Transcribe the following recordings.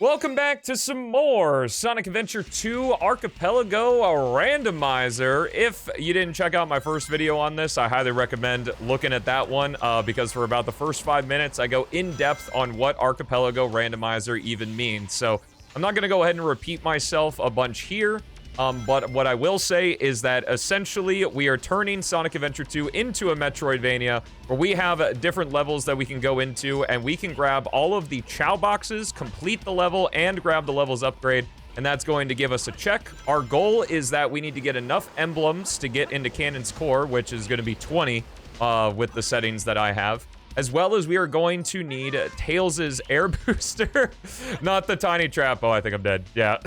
Welcome back to some more Sonic Adventure 2 Archipelago Randomizer. If you didn't check out my first video on this, I highly recommend looking at that one because for about the first 5 minutes, I go in depth on what Archipelago Randomizer even means. So I'm not going to go ahead and repeat myself a bunch here. But what I will say is that essentially we are turning Sonic Adventure 2 into a Metroidvania where we have different levels that we can go into and we can grab all of the Chow boxes, complete the level, and grab the level's upgrade, and that's going to give us a check. Our goal is that we need to get enough emblems to get into Cannon's Core, which is going to be 20 with the settings that I have. As well as we are going to need Tails' air booster. Not the tiny trap. Oh, I think I'm dead. Yeah.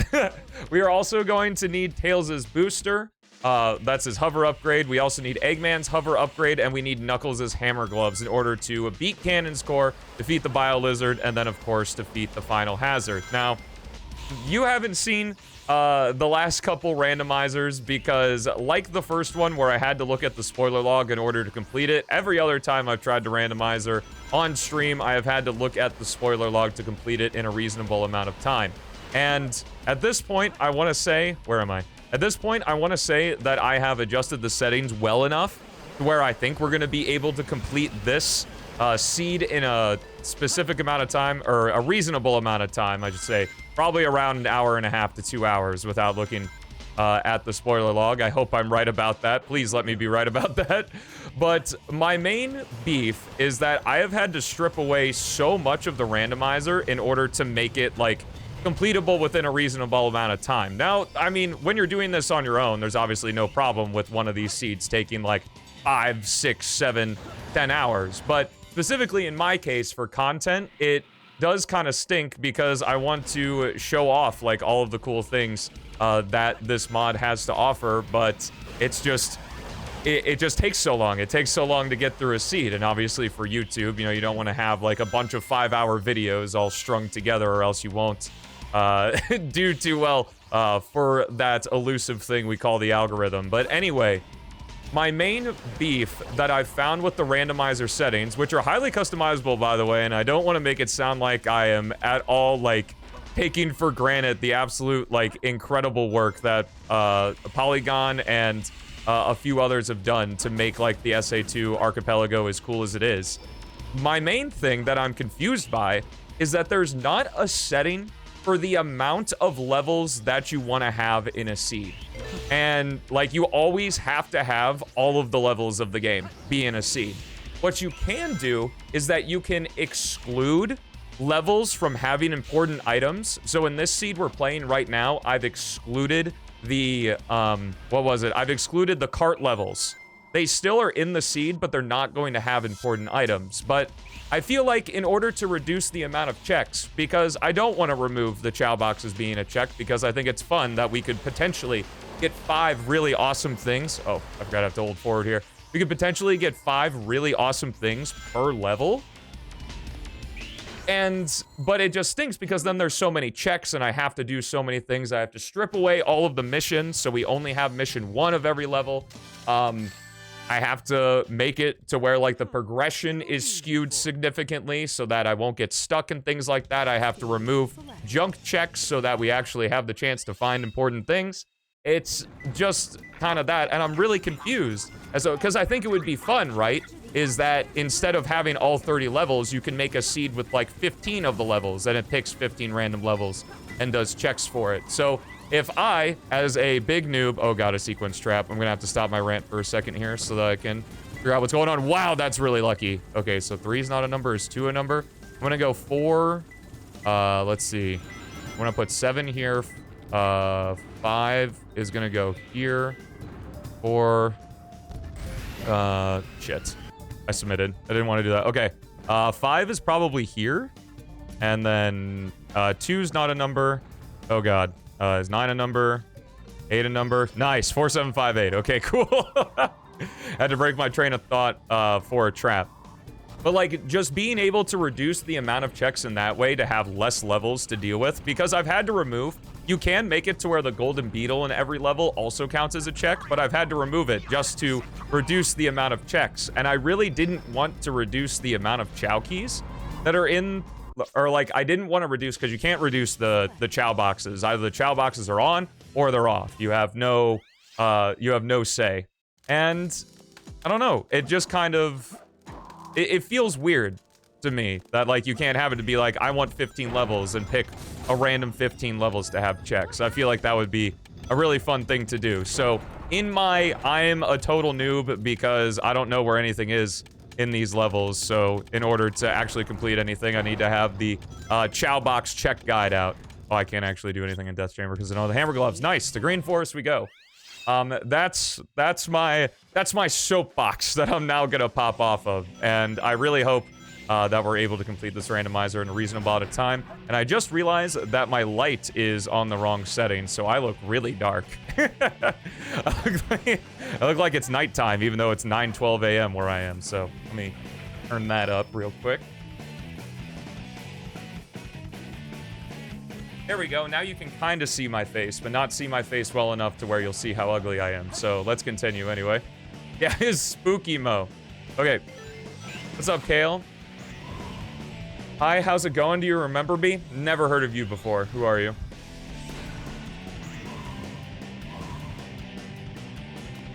We are also going to need Tails' booster. That's his hover upgrade. We also need Eggman's hover upgrade, and we need Knuckles' hammer gloves in order to beat Cannon's Core, defeat the Bio Lizard, and then, of course, defeat the final hazard. Now, you haven't seen the last couple randomizers because, like the first one where I had to look at the spoiler log in order to complete it, every other time I've tried to randomizer on stream, I have had to look at the spoiler log to complete it in a reasonable amount of time. And at this point, I want to say, where am I? At this point, I want to say that I have adjusted the settings well enough to where I think we're going to be able to complete this seed in a specific amount of time, or a reasonable amount of time, I should say. Probably around an hour and a half to 2 hours without looking at the spoiler log. I hope I'm right about that. Please let me be right about that. But my main beef is that I have had to strip away so much of the randomizer in order to make it, like, completable within a reasonable amount of time. Now, I mean, when you're doing this on your own, there's obviously no problem with one of these seeds taking, like, 5, 6, 7, 10 hours. But specifically in my case, for content, it does kind of stink because I want to show off like all of the cool things that this mod has to offer, but it's just it just takes so long. It takes so long to get through a seed, and obviously for YouTube, you know, you don't want to have like a bunch of 5-hour videos all strung together, or else you won't do too well for that elusive thing we call the algorithm. But anyway, my main beef that I've found with the randomizer settings, which are highly customizable, by the way, and I don't want to make it sound like I am at all, like, taking for granted the absolute, like, incredible work that PoryGone and a few others have done to make, like, the SA2 Archipelago as cool as it is. My main thing that I'm confused by is that there's not a setting for the amount of levels that you want to have in a seed. And, like, you always have to have all of the levels of the game be in a seed. What you can do is that you can exclude levels from having important items. So in this seed we're playing right now, I've excluded the, I've excluded the cart levels. They still are in the seed, but they're not going to have important items. But I feel like in order to reduce the amount of checks, because I don't want to remove the Chow boxes being a check, because I think it's fun that we could potentially get 5 really awesome things. Oh, I forgot I have to hold forward here. We could potentially get 5 really awesome things per level. But it just stinks because then there's so many checks and I have to do so many things. I have to strip away all of the missions, so we only have mission 1 of every level. I have to make it to where, like, the progression is skewed significantly so that I won't get stuck and things like that. I have to remove junk checks so that we actually have the chance to find important things. It's just kind of that, and I'm really confused. Because I think it would be fun, right? Is that instead of having all 30 levels, you can make a seed with, like, 15 of the levels, and it picks 15 random levels and does checks for it. So if I, as a big noob, oh god, a sequence trap. I'm gonna have to stop my rant for a second here so that I can figure out what's going on. Wow, that's really lucky. Okay, so 3 is not a number, is 2 a number? I'm gonna go 4. Let's see. I'm gonna put 7 here. 5 is gonna go here. 4. Shit. I submitted. I didn't want to do that. Okay. 5 is probably here. And then 2 is not a number. Oh god. Is 9 a number? 8 a number? Nice. 4758. Okay, cool. Had to break my train of thought for a trap. But, like, just being able to reduce the amount of checks in that way to have less levels to deal with, because I've had to remove, you can make it to where the golden beetle in every level also counts as a check, but I've had to remove it just to reduce the amount of checks. And I really didn't want to reduce the amount of Chow keys that are in or like I didn't want to reduce, because you can't reduce the chow boxes. Either the chow boxes are on or they're off. You have no say. And I don't know, it just kind of, it feels weird to me that like you can't have it to be like, I want 15 levels and pick a random 15 levels to have checks. I feel like that would be a really fun thing to do. So in my, I'm a total noob because I don't know where anything is in these levels. So in order to actually complete anything, I need to have the chow box check guide out. Oh, I can't actually do anything in Death Chamber because I know the hammer gloves. Nice, to Green Forest we go. That's my soapbox that I'm now gonna pop off of, and I really hope that we're able to complete this randomizer in a reasonable amount of time. And I just realized that my light is on the wrong setting, so I look really dark. I look like it's nighttime, even though it's 9:12 a.m. where I am. So let me turn that up real quick. There we go. Now you can kind of see my face, but not see my face well enough to where you'll see how ugly I am. So let's continue anyway. Yeah, it's spooky mo. Okay. What's up, Kale? Hi, how's it going? Do you remember me? Never heard of you before. Who are you?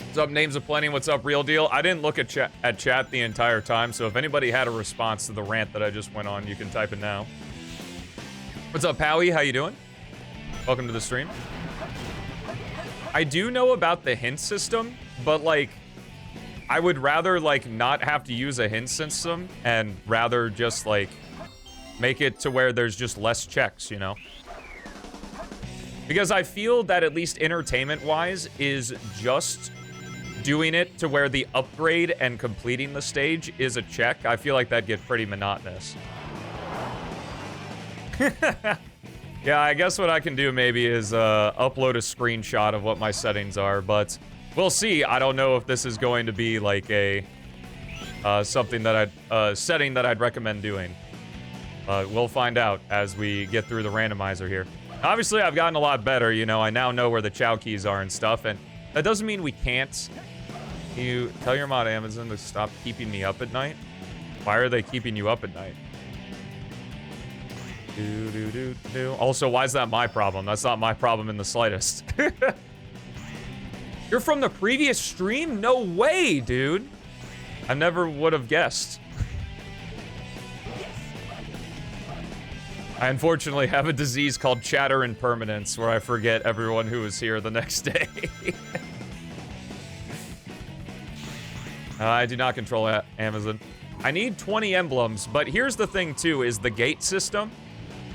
What's up, Names of Plenty? What's up, Real Deal? I didn't look at chat the entire time, so if anybody had a response to the rant that I just went on, you can type it now. What's up, Howie? How you doing? Welcome to the stream. I do know about the hint system, but like, I would rather like not have to use a hint system and rather just like make it to where there's just less checks, you know? Because I feel that at least entertainment-wise is just doing it to where the upgrade and completing the stage is a check. I feel like that'd get pretty monotonous. Yeah, I guess what I can do maybe is upload a screenshot of what my settings are, but we'll see. I don't know if this is going to be like a something that setting that I'd recommend doing. We'll find out as we get through the randomizer here. Obviously, I've gotten a lot better, you know. I now know where the chow keys are and stuff, and that doesn't mean we can't. Can you tell your mod Amazon to stop keeping me up at night? Why are they keeping you up at night? Also, why is that my problem? That's not my problem in the slightest. You're from the previous stream? No way, dude. I never would have guessed. I unfortunately have a disease called chatter impermanence where I forget everyone who was here the next day. I do not control Amazon. I need 20 emblems, but here's the thing too, is the gate system.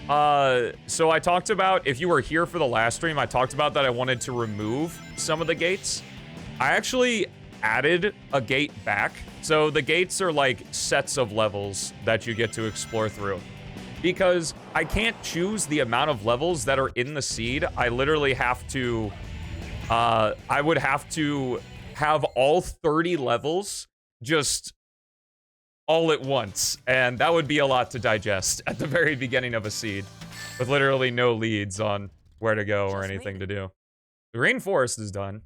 So I talked about, if you were here for the last stream, I talked about that I wanted to remove some of the gates. I actually added a gate back. So the gates are like sets of levels that you get to explore through. Because I can't choose the amount of levels that are in the seed. I literally have to, I would have to have all 30 levels just all at once, and that would be a lot to digest at the very beginning of a seed, with literally no leads on where to go or anything to do. The Green Forest is done.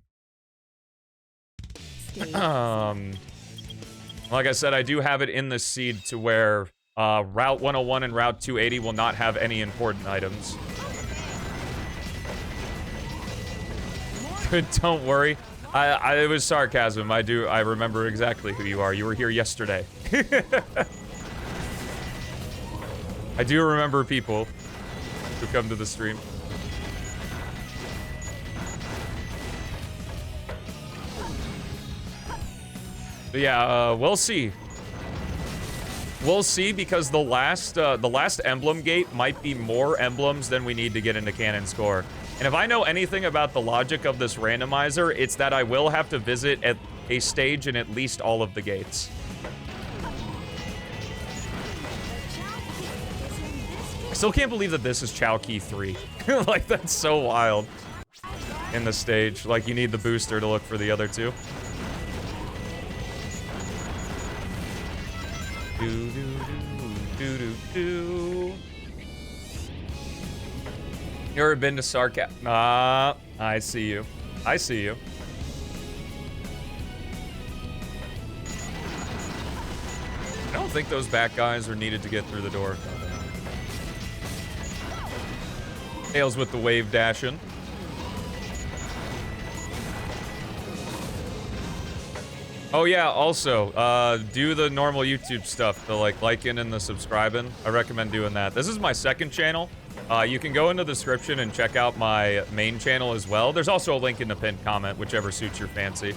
Like I said, I do have it in the seed to where Route 101 and Route 280 will not have any important items. Good, don't worry. It was sarcasm. I remember exactly who you are. You were here yesterday. I do remember people who come to the stream. But yeah, we'll see. We'll see, because the last emblem gate might be more emblems than we need to get into Cannon Score. And if I know anything about the logic of this randomizer, it's that I will have to visit at a stage in at least all of the gates. I still can't believe that this is Chow Key 3. Like, that's so wild in the stage. Like, you need the booster to look for the other two. Do, do, do, do, do, do. You ever been to Sarcat? Ah, I see you. I see you. I don't think those back guys are needed to get through the door. Tails with the wave dashing. Oh yeah, also, do the normal YouTube stuff, the liking and the subscribing. I recommend doing that. This is my second channel. You can go into the description and check out my main channel as well. There's also a link in the pinned comment, whichever suits your fancy.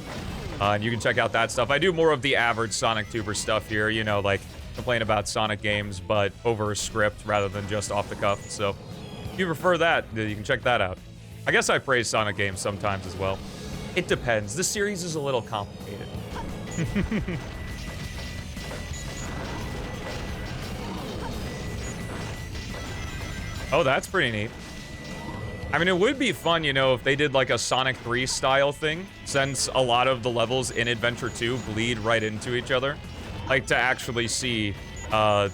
And you can check out that stuff. I do more of the average Sonic Tuber stuff here, you know, like complain about Sonic games, but over a script rather than just off the cuff. So if you prefer that, you can check that out. I guess I praise Sonic games sometimes as well. It depends. This series is a little complicated. Oh, that's pretty neat. I mean, it would be fun, you know, if they did like a Sonic 3 style thing, since a lot of the levels in Adventure 2 bleed right into each other. Like, to actually see a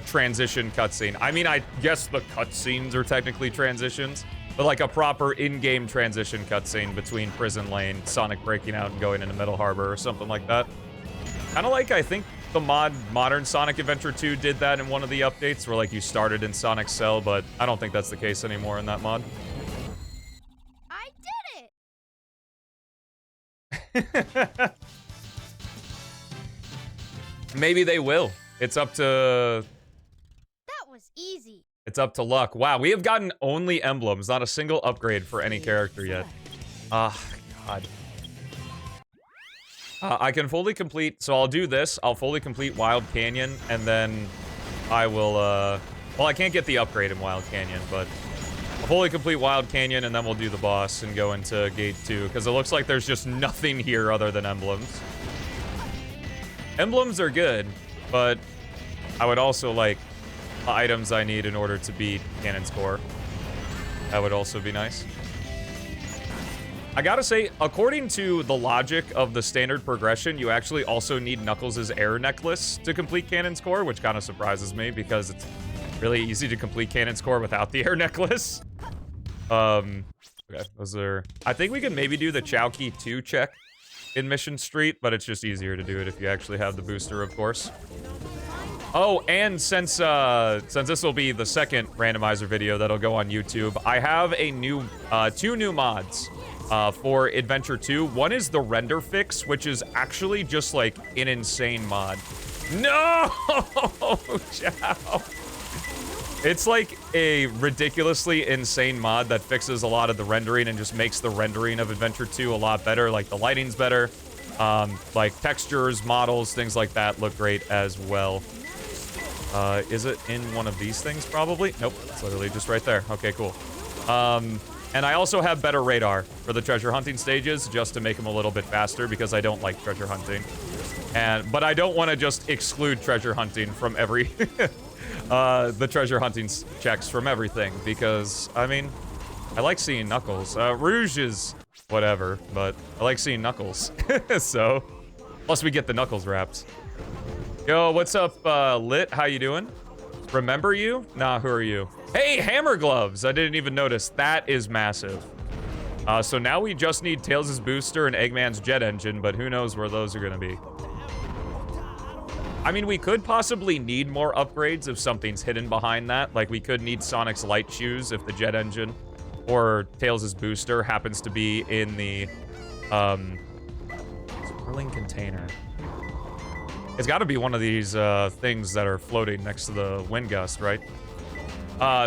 transition cutscene. I mean, I guess the cutscenes are technically transitions, but like a proper in-game transition cutscene between Prison Lane, Sonic breaking out and going into Metal Harbor or something like that. Kind of like, I think the modern Sonic Adventure 2 did that in one of the updates, where like you started in Sonic Cell, but I don't think that's the case anymore in that mod. I did it! Maybe they will. It's up to... That was easy. It's up to luck. Wow, we have gotten only emblems, not a single upgrade for any character yet. Ah, God. I can fully complete, so I'll do this. I'll fully complete Wild Canyon, and then I will, well, I can't get the upgrade in Wild Canyon, but I'll fully complete Wild Canyon, and then we'll do the boss and go into Gate 2, because it looks like there's just nothing here other than emblems. Emblems are good, but I would also like the items I need in order to beat Cannon's Core. That would also be nice. I gotta say, according to the logic of the standard progression, you actually also need Knuckles' air necklace to complete Cannon's Core, which kind of surprises me because it's really easy to complete Cannon's Core without the air necklace. Okay, those are... I think we can maybe do the Chowkey 2 check in Mission Street, but it's just easier to do it if you actually have the booster, of course. Oh, and since this will be the second randomizer video that'll go on YouTube, I have a new, 2 new mods. For Adventure 2. One is the render fix, which is actually just like an insane mod. No! Chow! It's like a ridiculously insane mod that fixes a lot of the rendering and just makes the rendering of Adventure 2 a lot better. Like the lighting's better. Like textures, models, things like that look great as well. Is it in one of these things probably? Nope, it's literally just right there. Okay, cool. And I also have better radar for the treasure hunting stages, just to make them a little bit faster, because I don't like treasure hunting. But I don't want to just exclude treasure hunting from every... the treasure hunting checks from everything, because, I mean, I like seeing Knuckles. Rouge is whatever, but I like seeing Knuckles. So, plus we get the Knuckles wraps. Yo, what's up, Lit? How you doing? Remember you? Nah, who are you? Hey, Hammer Gloves! I didn't even notice. That is massive. So now we just need Tails' booster and Eggman's jet engine, but who knows where those are gonna be. I mean, we could possibly need more upgrades if something's hidden behind that. Like, we could need Sonic's light shoes if the jet engine or Tails' booster happens to be in the, swirling container. It's got to be one of these things that are floating next to the wind gust, right?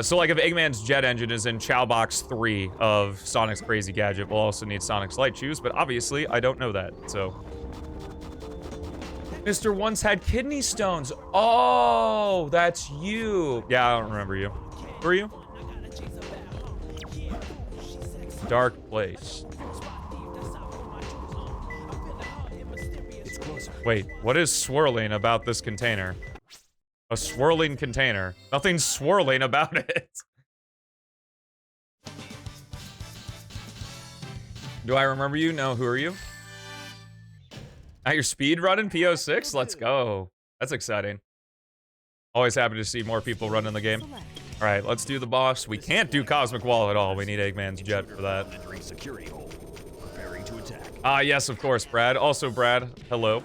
So like if Eggman's jet engine is in Chow Box 3 of Sonic's Crazy Gadget, we'll also need Sonic's light shoes, but obviously I don't know that, so. Mr. Once had kidney stones. Oh, that's you. Yeah, I don't remember you. Who are you? Dark place. Wait, what is swirling about this container? A swirling container. Nothing's swirling about it. Do I remember you? No, who are you? At your speed running PO6? Let's go. That's exciting. Always happy to see more people running the game. All right, let's do the boss. We can't do Cosmic Wall at all. We need Eggman's jet for that. Ah, yes, of course, Brad. Also, Brad, hello.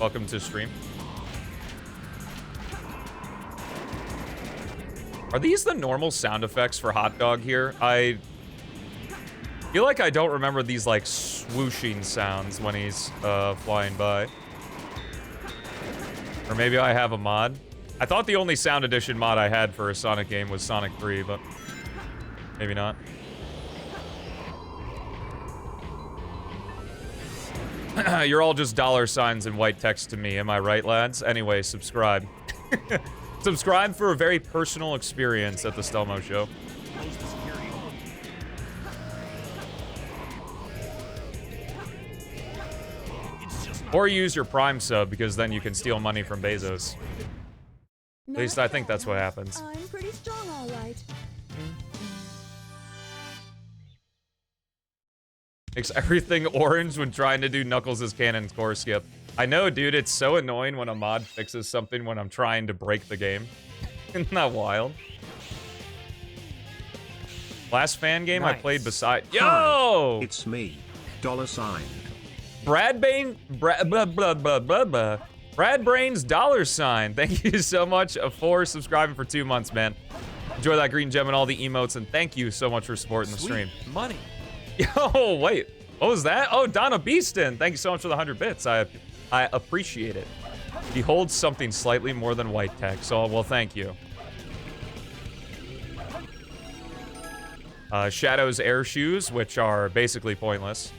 Welcome to stream. Are these the normal sound effects for hot dog here? I feel like I don't remember these, like, swooshing sounds when he's flying by. Or maybe I have a mod. I thought the only Sound Edition mod I had for a Sonic game was Sonic 3, but maybe not. You're all just dollar signs and white text to me, am I right, lads? Anyway, subscribe. Subscribe for a very personal experience at the Stelmo Show. Or use your Prime sub, because then you can steal money from Bezos. At least I think that's what happens. I'm pretty strong, all right. Makes everything orange when trying to do Knuckles' cannon core skip. I know, dude, it's so annoying when a mod fixes something when I'm trying to break the game. Isn't that wild? Last fan game I played beside... Yo! It's me. $. Brad Brain's $. Thank you so much for subscribing for 2 months, man. Enjoy that green gem and all the emotes, and thank you so much for supporting the stream. Money. Yo, wait. What was that? Oh, Donna Beeston. Thank you so much for the 100 bits. I appreciate it. He holds something slightly more than white tech, so, well, thank you. Shadow's air shoes, which are basically pointless.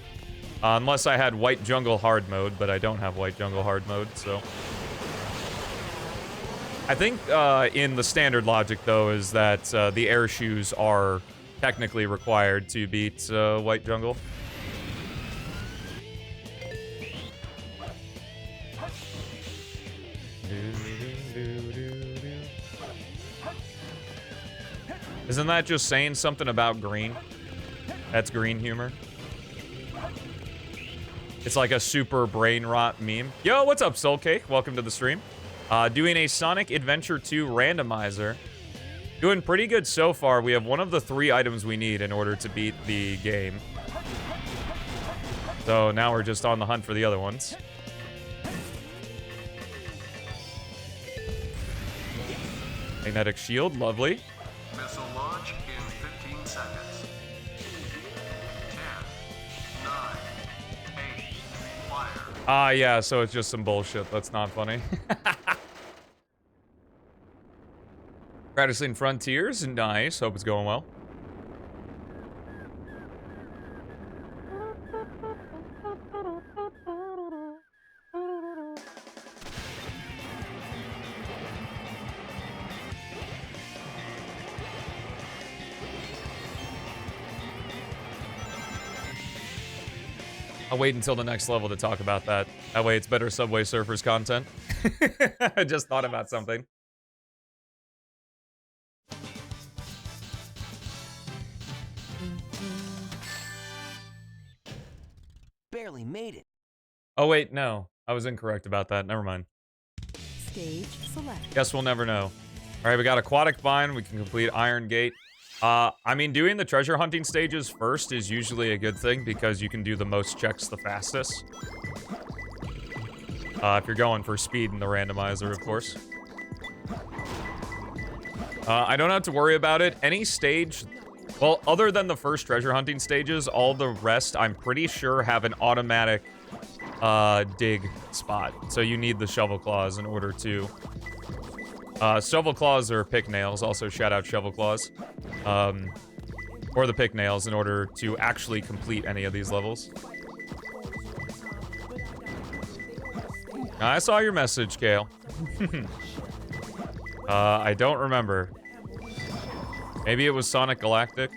Unless I had white jungle hard mode, but I don't have white jungle hard mode, so. I think in the standard logic, though, is that the air shoes are technically required to beat white jungle. Isn't that just saying something about green? That's green humor. It's like a super brain rot meme. Yo, what's up, Soul Cake? Welcome to the stream. Doing a Sonic Adventure 2 randomizer. Doing pretty good so far. We have one of the 3 items we need in order to beat the game. So now we're just on the hunt for the other ones. Magnetic shield, lovely. Missile launch in 15 seconds. 10, 9, 8, fire. Ah, yeah, so it's just some bullshit. That's not funny. Practicing Frontiers, nice. Hope it's going well. I'll wait until the next level to talk about that. That way it's better Subway Surfers content. I just thought about something. Barely made it. Oh, wait, no. I was incorrect about that. Never mind. Stage select. Guess we'll never know. All right, we got Aquatic Vine. We can complete Iron Gate. I mean, doing the treasure hunting stages first is usually a good thing because you can do the most checks the fastest. If you're going for speed in the randomizer, of course. I don't have to worry about it. Any stage... Well, other than the first treasure hunting stages, all the rest, I'm pretty sure, have an automatic dig spot. So you need the shovel claws in order to... shovel claws or pick nails. Also, shout out shovel claws. Or the pick nails in order to actually complete any of these levels. I saw your message, Kale. I don't remember. Maybe it was Sonic Galactic.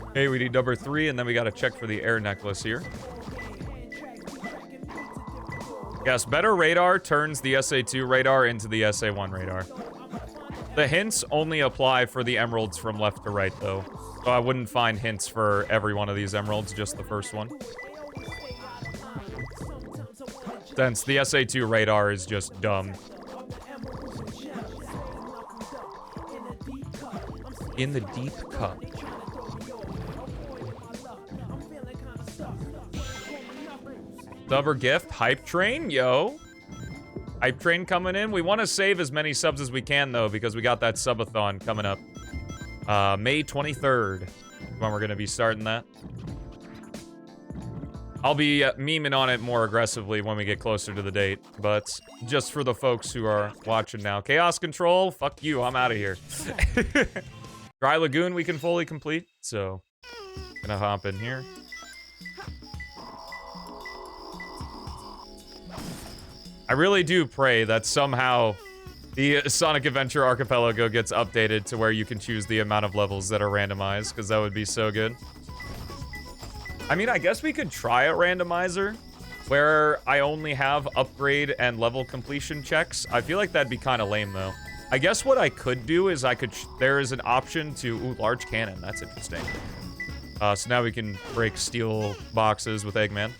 Okay, we need number 3, and then we gotta check for the air necklace here. Yes, better radar turns the SA2 radar into the SA1 radar. The hints only apply for the emeralds from left to right, though. So I wouldn't find hints for every one of these emeralds, just the first one. Since the SA2 radar is just dumb. In the deep cup. Sub or gift? Hype train? Yo. Hype train coming in. We want to save as many subs as we can, though, because we got that subathon coming up. May 23rd, when we're going to be starting that. I'll be memeing on it more aggressively when we get closer to the date, but just for the folks who are watching now. Chaos Control, fuck you, I'm out of here. Dry Lagoon we can fully complete, so gonna hop in here. I really do pray that somehow the Sonic Adventure Archipelago gets updated to where you can choose the amount of levels that are randomized, because that would be so good. I mean, I guess we could try a randomizer where I only have upgrade and level completion checks. I feel like that'd be kind of lame, though. I guess what I could do is there is an option to... Ooh, large cannon. That's interesting. So now we can break steel boxes with Eggman.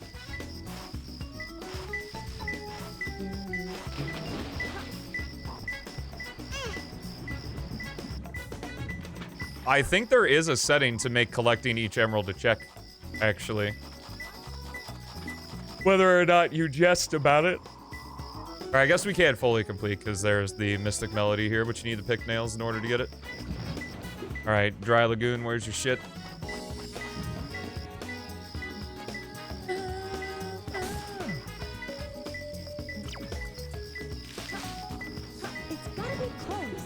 I think there is a setting to make collecting each emerald a check, actually. Whether or not you jest about it. Alright, I guess we can't fully complete because there's the Mystic Melody here, but you need the pick nails in order to get it. Alright, Dry Lagoon, where's your shit? It's gotta be close.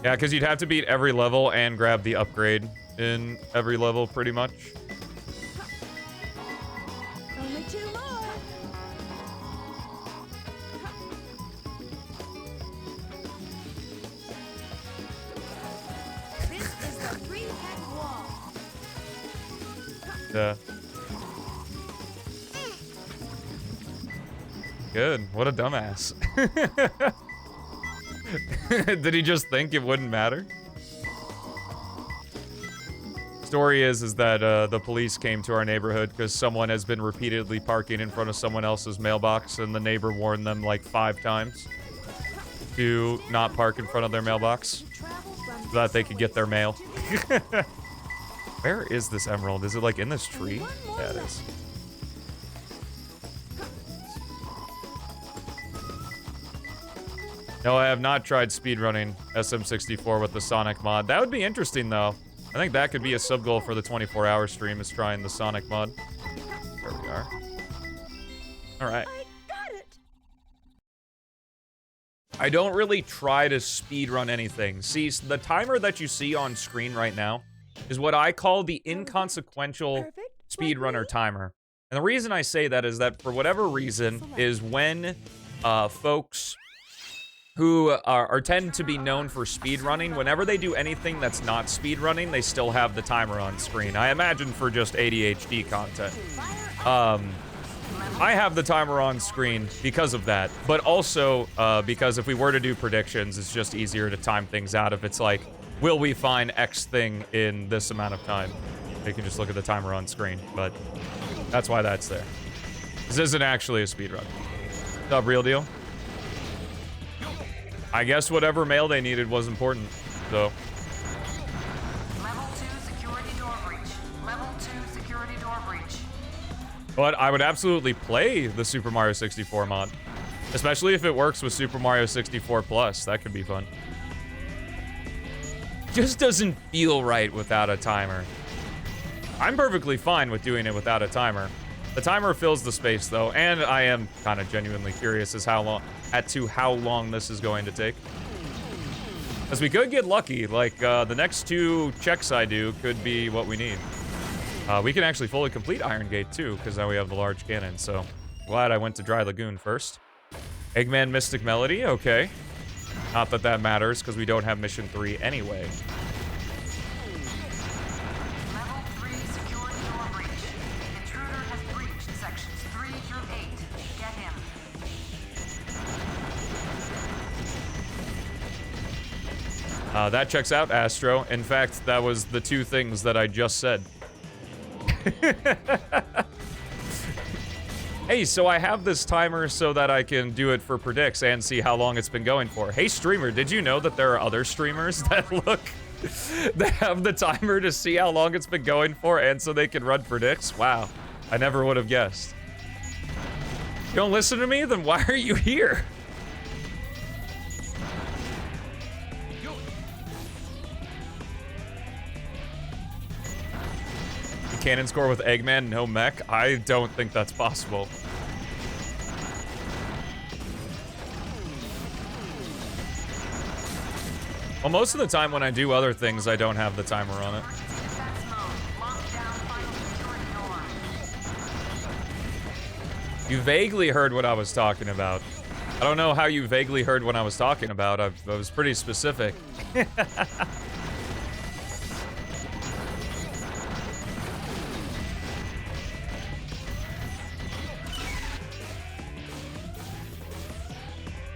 Yeah, because you'd have to beat every level and grab the upgrade in every level, pretty much. Only 2 more. This is the 3-head wall. Yeah. Good. What a dumbass. Did he just think it wouldn't matter? Story is that the police came to our neighborhood because someone has been repeatedly parking in front of someone else's mailbox, and the neighbor warned them like 5 times to not park in front of their mailbox so that they could get their mail. Where is this emerald? Is it like in this tree? Yeah, it is. No, I have not tried speedrunning SM64 with the Sonic mod. That would be interesting, though. I think that could be a sub-goal for the 24-hour stream, is trying the Sonic mod. There we are. Alright. I got it. I don't really try to speedrun anything. See, the timer that you see on screen right now is what I call the inconsequential Perfect. speedrunner timer. And the reason I say that is that, for whatever reason, is when folks who tend to be known for speedrunning, whenever they do anything that's not speedrunning, they still have the timer on screen. I imagine for just ADHD content. I have the timer on screen because of that, but also because if we were to do predictions, it's just easier to time things out. If it's like, will we find X thing in this amount of time? You can just look at the timer on screen, but that's why that's there. This isn't actually a speedrun. What's up, real deal? I guess whatever mail they needed was important, so. Level 2 security door breach. Level 2 security door breach. But I would absolutely play the Super Mario 64 mod. Especially if it works with Super Mario 64 Plus. That could be fun. Just doesn't feel right without a timer. I'm perfectly fine with doing it without a timer. The timer fills the space, though, and I am kind of genuinely curious as how long this is going to take. As we could get lucky, like, the next 2 checks I do could be what we need. We can actually fully complete Iron Gate, too, because now we have the large cannon, so glad I went to Dry Lagoon first. Eggman Mystic Melody, okay. Not that that matters, because we don't have Mission 3 anyway. Level 3 security door breach. Intruder has breached sections 3 through 8. Get him. That checks out, Astro. In fact, that was the 2 things that I just said. Hey, so I have this timer so that I can do it for predicts and see how long it's been going for. Hey, streamer, did you know that there are other streamers that that have the timer to see how long it's been going for and so they can run predicts? Wow, I never would have guessed. You don't listen to me? Then why are you here? Cannon score with Eggman, no mech? I don't think that's possible. Well, most of the time when I do other things, I don't have the timer on it. You vaguely heard what I was talking about. I don't know how you vaguely heard what I was talking about. I was pretty specific.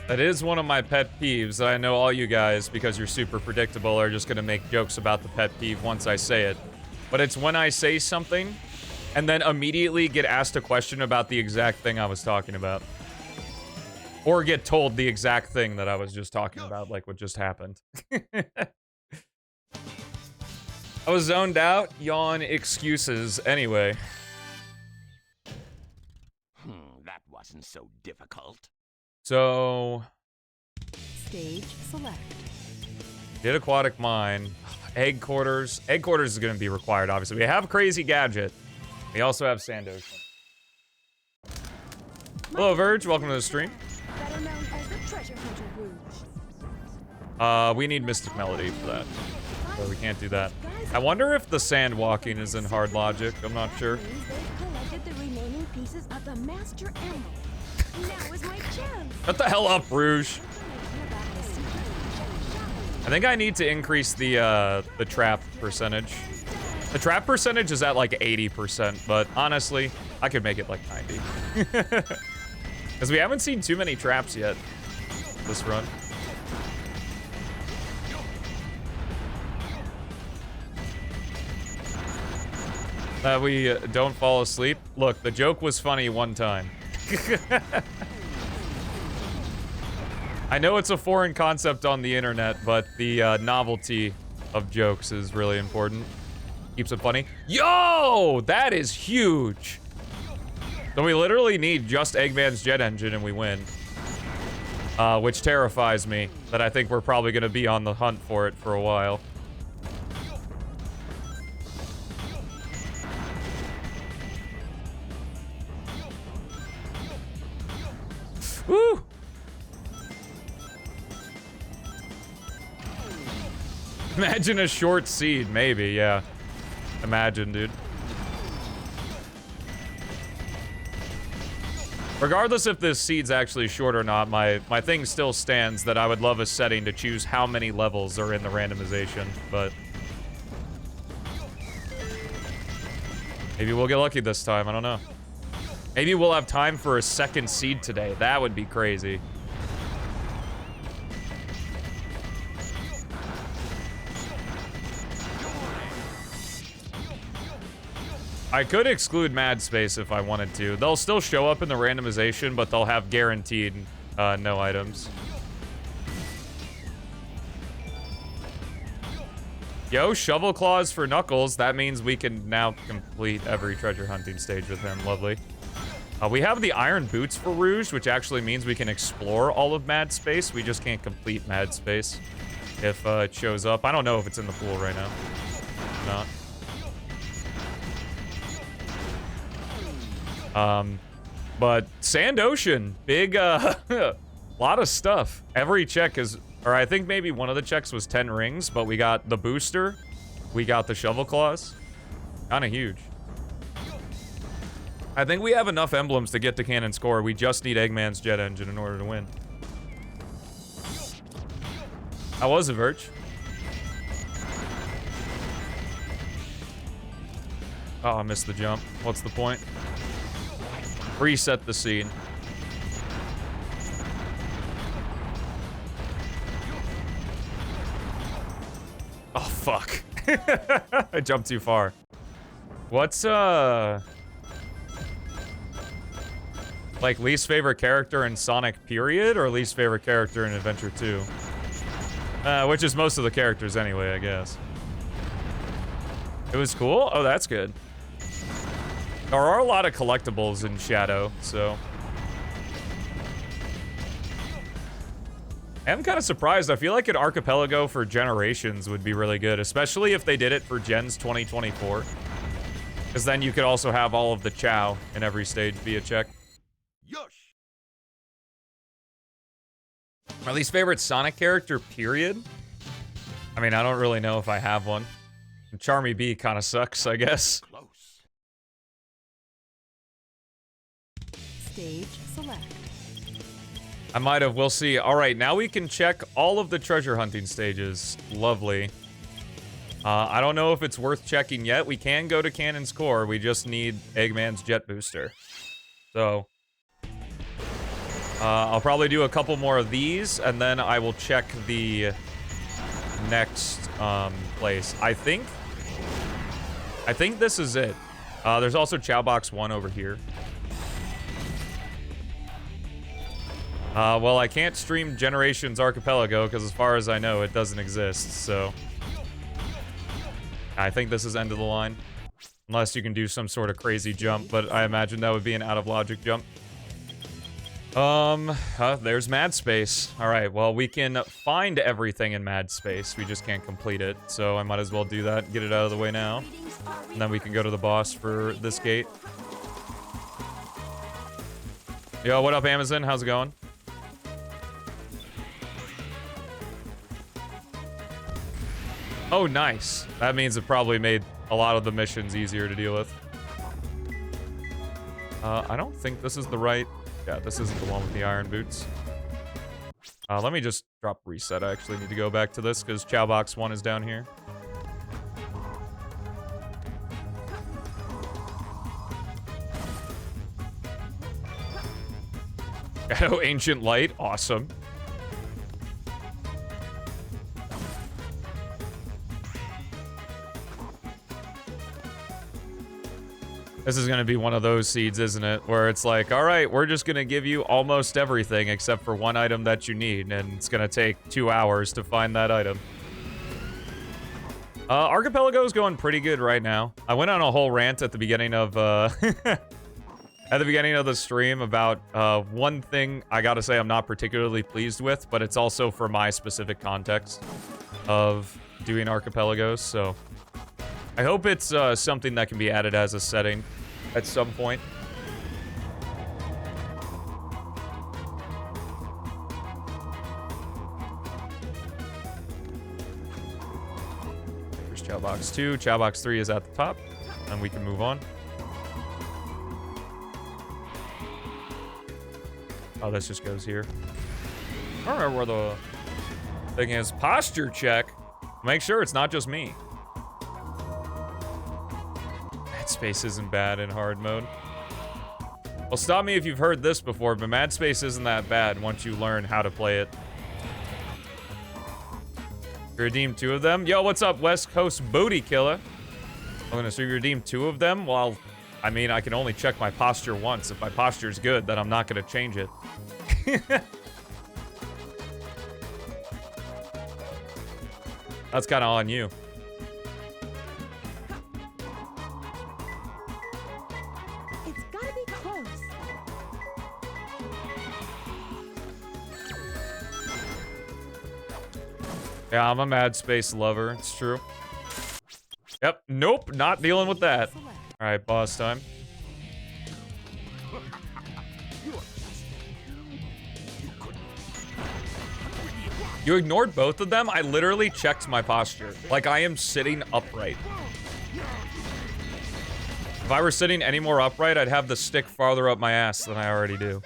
That is one of my pet peeves. I know all you guys, because you're super predictable, are just gonna make jokes about the pet peeve once I say it. But it's when I say something, and then immediately get asked a question about the exact thing I was talking about. Or get told the exact thing that I was just talking about, like what just happened. I was zoned out, yawn excuses, anyway. That wasn't so difficult. So, Stage select. did aquatic mine, egg quarters. Egg quarters is going to be required, obviously. We have crazy gadget. We also have sand ocean. Hello, Verge. Welcome to the stream. Better known as the treasure hunter Rouge. We need Mystic Melody for that. So we can't do that. I wonder if the sand walking is in hard logic. I'm not sure. Means they've collected the remaining pieces of the master emerald. Now is my chance. Shut the hell up, Rouge. Information about the secret I think I need to increase the trap percentage. The trap percentage is at like 80%, but honestly, I could make it like 90. Because we haven't seen too many traps yet this run. That we don't fall asleep. Look, the joke was funny one time. I know it's a foreign concept on the internet, but the novelty of jokes is really important. Keeps it funny. Yo! That is huge! So we literally need just Eggman's jet engine and we win. Which terrifies me, that I think we're probably gonna be on the hunt for it for a while. Woo! Imagine a short seed, maybe, yeah. Imagine, dude. Regardless if this seed's actually short or not, my thing still stands that I would love a setting to choose how many levels are in the randomization, but... maybe we'll get lucky this time, I don't know. Maybe we'll have time for a second seed today. That would be crazy. I could exclude Mad Space if I wanted to. They'll still show up in the randomization, but they'll have guaranteed no items. Yo, Shovel Claws for Knuckles. That means we can now complete every treasure hunting stage with him. Lovely. We have the Iron Boots for Rouge, which actually means we can explore all of Mad Space. We just can't complete Mad Space if it shows up. I don't know if it's in the pool right now. Not. But Sand Ocean, big, lot of stuff. Every check is, or I think maybe one of the checks was 10 rings, but we got the booster, we got the Shovel Claws. Kinda huge. I think we have enough emblems to get to cannon score. We just need Eggman's jet engine in order to win. How was it, Verge? Oh, I missed the jump. What's the point? Reset the scene. Oh, fuck. I jumped too far. What's, like, least favorite character in Sonic, period? Or least favorite character in Adventure 2? Which is most of the characters anyway, I guess. It was cool? Oh, that's good. There are a lot of collectibles in Shadow, so I'm kind of surprised. I feel like an Archipelago for Generations would be really good, especially if they did it for Gens 2024. Because then you could also have all of the chow in every stage via check. My least favorite Sonic character, period? I mean, I don't really know if I have one. Charmy B kind of sucks, I guess. Stage select. I might have, we'll see. All right, now we can check all of the treasure hunting stages. Lovely. I don't know if it's worth checking yet. We can go to Cannon's Core. We just need Eggman's jet booster. So, I'll probably do a couple more of these, and then I will check the next place. I think this is it. There's also Chow Box 1 over here. Well, I can't stream Generations Archipelago because as far as I know, it doesn't exist, so... I think this is end of the line. Unless you can do some sort of crazy jump, but I imagine that would be an out-of-logic jump. There's Mad Space. Alright, well, we can find everything in Mad Space. We just can't complete it, so I might as well do that and get it out of the way now. And then we can go to the boss for this gate. Yo, what up, Amazon? How's it going? Oh, nice. That means it probably made a lot of the missions easier to deal with. I don't think this is the right... Yeah, this isn't the one with the iron boots. Let me just drop reset. I actually need to go back to this because Chow Box 1 is down here. Shadow Ancient Light. Awesome. This is going to be one of those seeds, isn't it? Where it's like, all right, we're just going to give you almost everything except for one item that you need, and it's going to take 2 hours to find that item. Archipelago is going pretty good right now. I went on a whole rant at the beginning of, at the beginning of the stream about one thing I gotta say I'm not particularly pleased with, but it's also for my specific context of doing Archipelagos, so... I hope it's something that can be added as a setting at some point. There's Chow Box 2. Chow Box 3 is at the top, and we can move on. Oh, this just goes here. I don't remember where the thing is. Posture check. Make sure it's not just me. Mad Space isn't bad in hard mode. Well, stop me if you've heard this before, but Mad Space isn't that bad once you learn how to play it. You redeemed 2 of them? Yo, what's up, West Coast Booty Killer? I'm gonna stream redeem 2 of them? Well, I mean, I can only check my posture once. If my posture's good, then I'm not gonna change it. That's kinda on you. Yeah, I'm a Mad Space lover. It's true. Yep. Nope. Not dealing with that. All right, boss time. You ignored both of them? I literally checked my posture. Like, I am sitting upright. If I were sitting any more upright, I'd have the stick farther up my ass than I already do.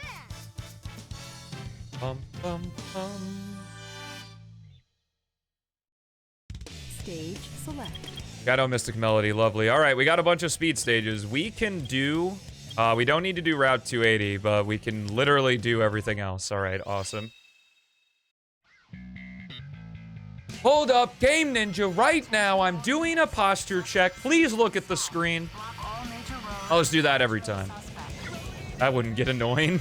Bum, bum, bum. Stage select. Shadow Mystic Melody, lovely. All right, we got a bunch of speed stages. We can do, we don't need to do Route 280, but we can literally do everything else. All right, awesome. Hold up, Game Ninja, right now I'm doing a posture check. Please look at the screen. I'll just do that every time. That wouldn't get annoying.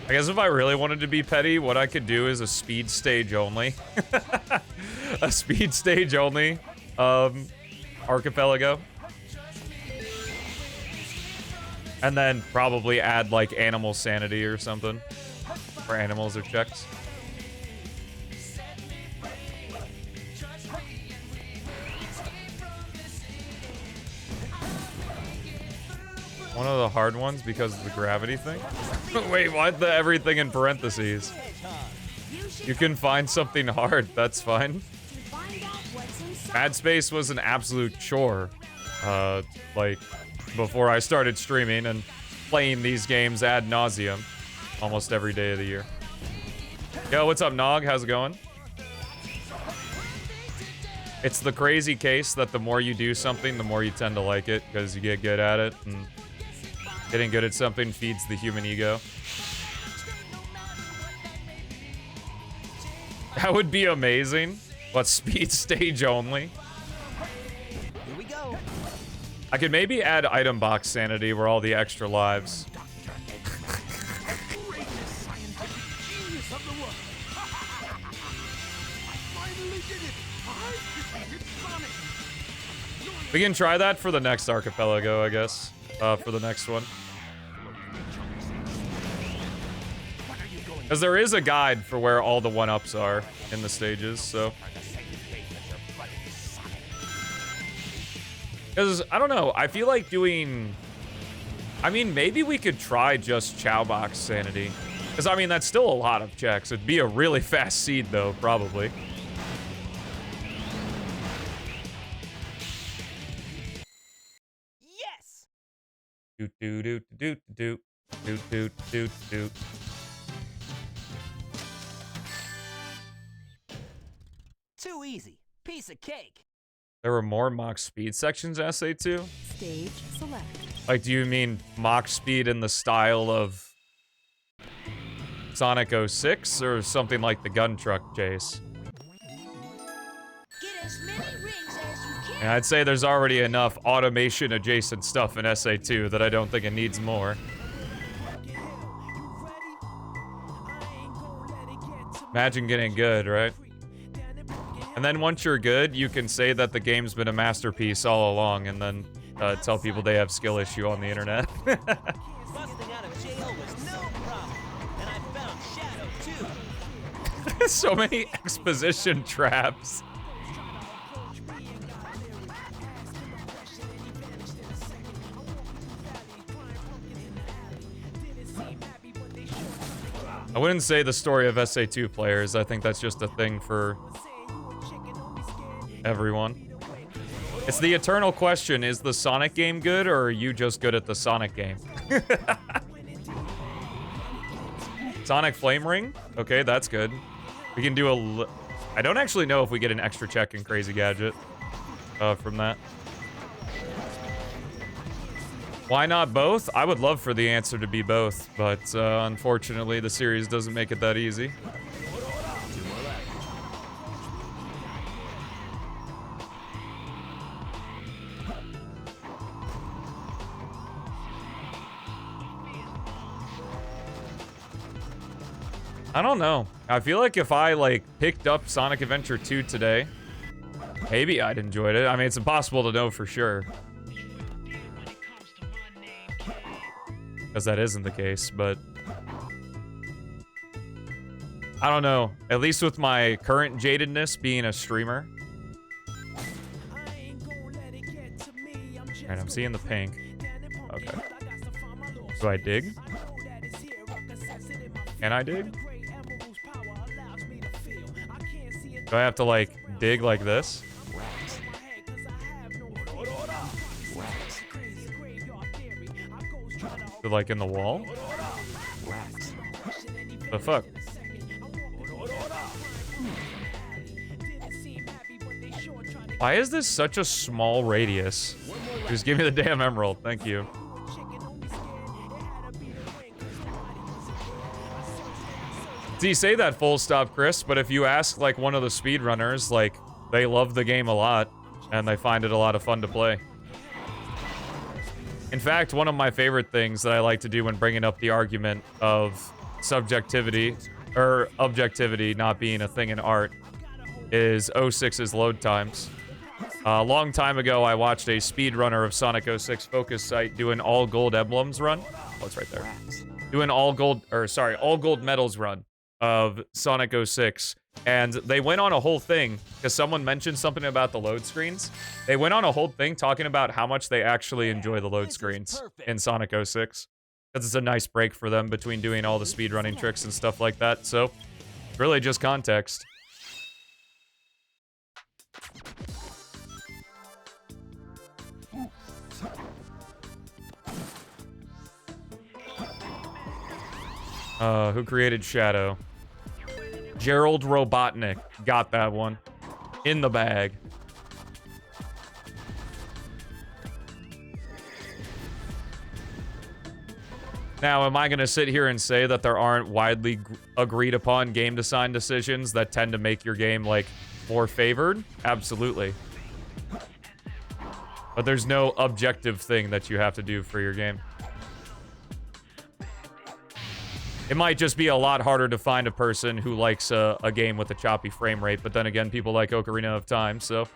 I guess if I really wanted to be petty, what I could do is a speed stage only. A speed stage only Archipelago. And then probably add like animal sanity or something. For animals or checks. One of the hard ones because of the gravity thing? Wait, what? The everything in parentheses. You can find something hard, that's fine. Mad Space was an absolute chore. Like, before I started streaming and playing these games ad nauseum. Almost every day of the year. Yo, what's up, Nog? How's it going? It's the crazy case that the more you do something, the more you tend to like it, because you get good at it, and getting good at something feeds the human ego. That would be amazing. What, speed stage only? Here we go. I could maybe add item box sanity where all the extra lives. We can try that for the next Archipelago, I guess. For the next one. Because there is a guide for where all the 1-ups are in the stages, so. Because, I don't know, I feel like doing... I mean, maybe we could try just Chow Box Sanity. Because, I mean, that's still a lot of checks. It'd be a really fast seed, though, probably. Yes. Doot doot doot doot doot doot doot doot doot. Too easy. Piece of cake. There were more mock speed sections in SA2? Stage select. Like, do you mean mock speed in the style of Sonic 06 or something like the gun truck chase? Get as many rings as you can. And I'd say there's already enough automation adjacent stuff in SA2 that I don't think it needs more. Imagine getting good, right? And then once you're good, you can say that the game's been a masterpiece all along and then tell people they have skill issue on the internet. Busting out of jail was no problem. And I found Shadow too. So many exposition traps. I wouldn't say the story of SA2 players. I think that's just a thing for everyone. It's the eternal question, is the Sonic game good, or are you just good at the Sonic game? Sonic Flame Ring? Okay, that's good. We can do I don't actually know if we get an extra check in Crazy Gadget from that. Why not both? I would love for the answer to be both, but unfortunately the series doesn't make it that easy. I don't know. I feel like if I, like, picked up Sonic Adventure 2 today, maybe I'd enjoyed it. I mean, it's impossible to know for sure. Because that isn't the case, but... I don't know. At least with my current jadedness being a streamer. Alright, I'm seeing the pink. Okay. Do I dig? Can I dig? Do I have to, like, dig like this? So, like, in the wall? The fuck? Why is this such a small radius? Just give me the damn emerald, thank you. See, say that full stop, Chris, but if you ask, like, one of the speedrunners, like, they love the game a lot, and they find it a lot of fun to play. In fact, one of my favorite things that I like to do when bringing up the argument of subjectivity, or objectivity not being a thing in art, is 06's load times. A long time ago, I watched a speedrunner of Sonic 06 Focus Site do an all gold emblems run. Oh, it's right there. Do an all gold medals run of Sonic 06. And they went on a whole thing, because someone mentioned something about the load screens. They went on a whole thing talking about how much they actually enjoy the load screens in Sonic 06. Because it's a nice break for them between doing all the speedrunning tricks and stuff like that. So, really just context. Who created Shadow? Gerald Robotnik. Got that one. In the bag. Now, am I going to sit here and say that there aren't widely agreed upon game design decisions that tend to make your game, like, more favored? Absolutely. But there's no objective thing that you have to do for your game. It might just be a lot harder to find a person who likes a game with a choppy frame rate, but then again, people like Ocarina of Time, so...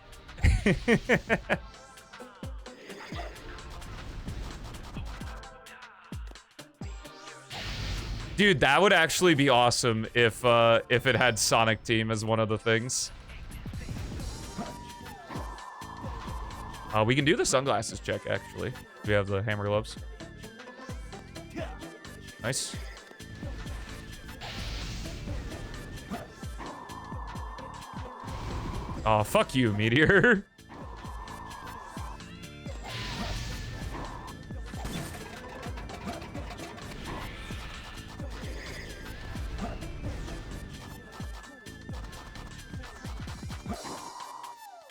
Dude, that would actually be awesome if it had Sonic Team as one of the things. We can do the sunglasses check, actually. We have the hammer gloves. Nice. Oh, fuck you, Meteor.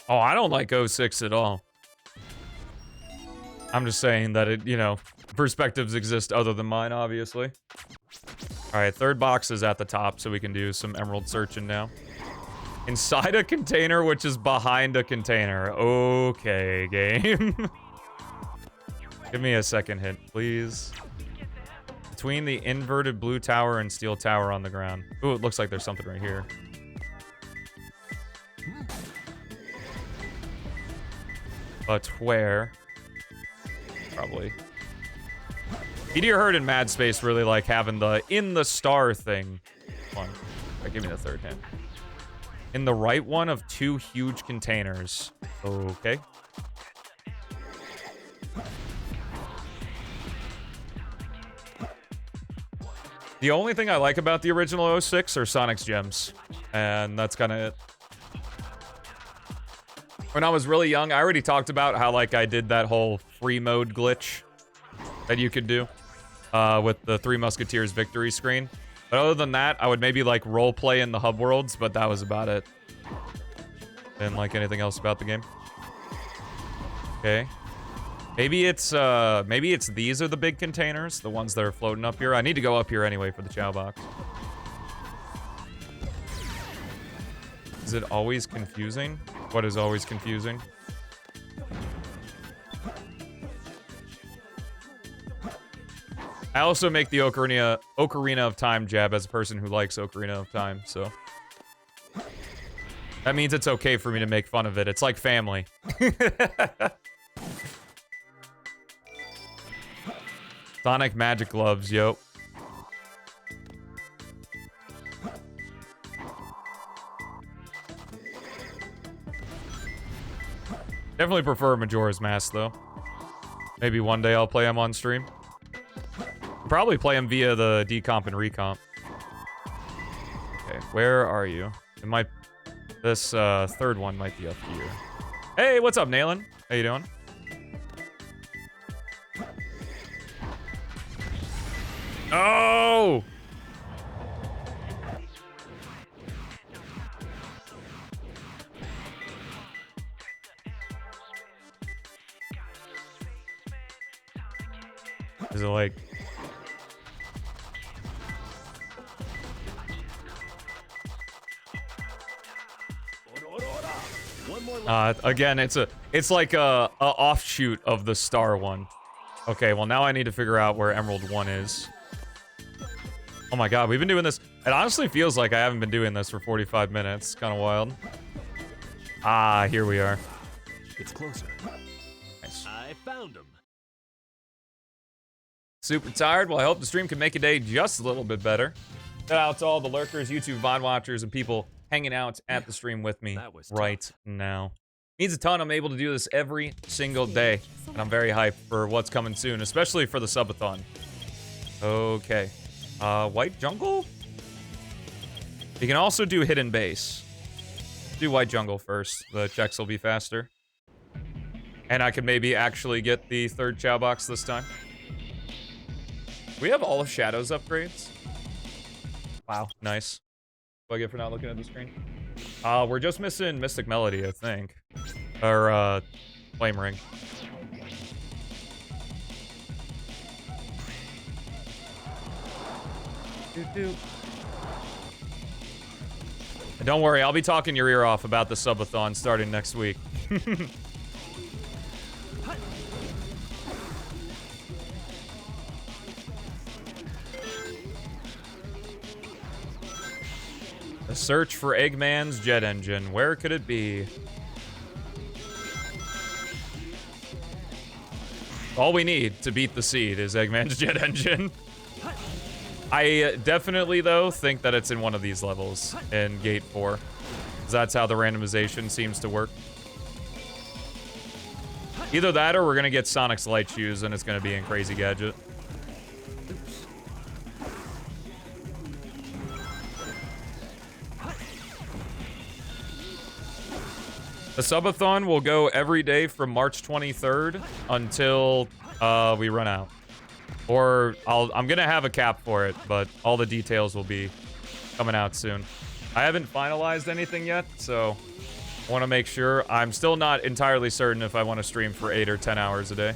Oh, I don't like 06 at all. I'm just saying that it, you know, perspectives exist other than mine, obviously. Alright, third box is at the top, so we can do some emerald searching now. Inside a container, which is behind a container. Okay, game. Give me a second hint, please. Between the inverted blue tower and steel tower on the ground. Ooh, it looks like there's something right here. But where? Probably. Meteor Herd and Mad Space really like having the in the star thing. One. Right, give me the third hint. In the right one of two huge containers. Okay. The only thing I like about the original 06 are Sonic's gems. And that's kind of it. When I was really young, I already talked about how, like, I did that whole free mode glitch that you could do with the Three Musketeers victory screen. But other than that, I would maybe, like, role play in the hub worlds, but that was about it. Didn't like anything else about the game. Okay. Maybe it's these are the big containers, the ones that are floating up here. I need to go up here anyway for the Chow box. Is it always confusing? What is always confusing? I also make the Ocarina of Time jab as a person who likes Ocarina of Time, so... That means it's okay for me to make fun of it. It's like family. Sonic magic gloves, yo. Definitely prefer Majora's Mask, though. Maybe one day I'll play him on stream. Probably play him via the decomp and recomp. Okay, where are you? It might... This third one might be up here. Hey, what's up, Naylan? How you doing? Oh! Is it like... again, it's like a offshoot of the star one. Okay, well now I need to figure out where Emerald 1 is. Oh my god, we've been doing this. It honestly feels like I haven't been doing this for 45 minutes. Kind of wild. Ah, here we are. It's closer. Nice. I found him. Super tired? Well, I hope the stream can make a day just a little bit better. Shout out to all the lurkers, YouTube VOD watchers, and people hanging out at the stream with me That was right now. Means a ton. I'm able to do this every single day, and I'm very hyped for what's coming soon, especially for the subathon. Okay. White jungle? You can also do hidden base. Do white jungle first. The checks will be faster. And I could maybe actually get the third chow box this time. We have all of Shadow's upgrades. Wow, nice. What do I get for not looking at the screen? We're just missing Mystic Melody, I think. Or, Flame Ring. And don't worry, I'll be talking your ear off about the subathon starting next week. A search for Eggman's jet engine. Where could it be? All we need to beat the seed is Eggman's jet engine. I definitely, though, think that it's in one of these levels in Gate 4. 'Cause that's how the randomization seems to work. Either that or we're going to get Sonic's light shoes and it's going to be in Crazy Gadget. The subathon will go every day from March 23rd until we run out. Or I'm gonna have a cap for it, but all the details will be coming out soon. I haven't finalized anything yet, so I want to make sure. I'm still not entirely certain if I want to stream for 8 or 10 hours a day.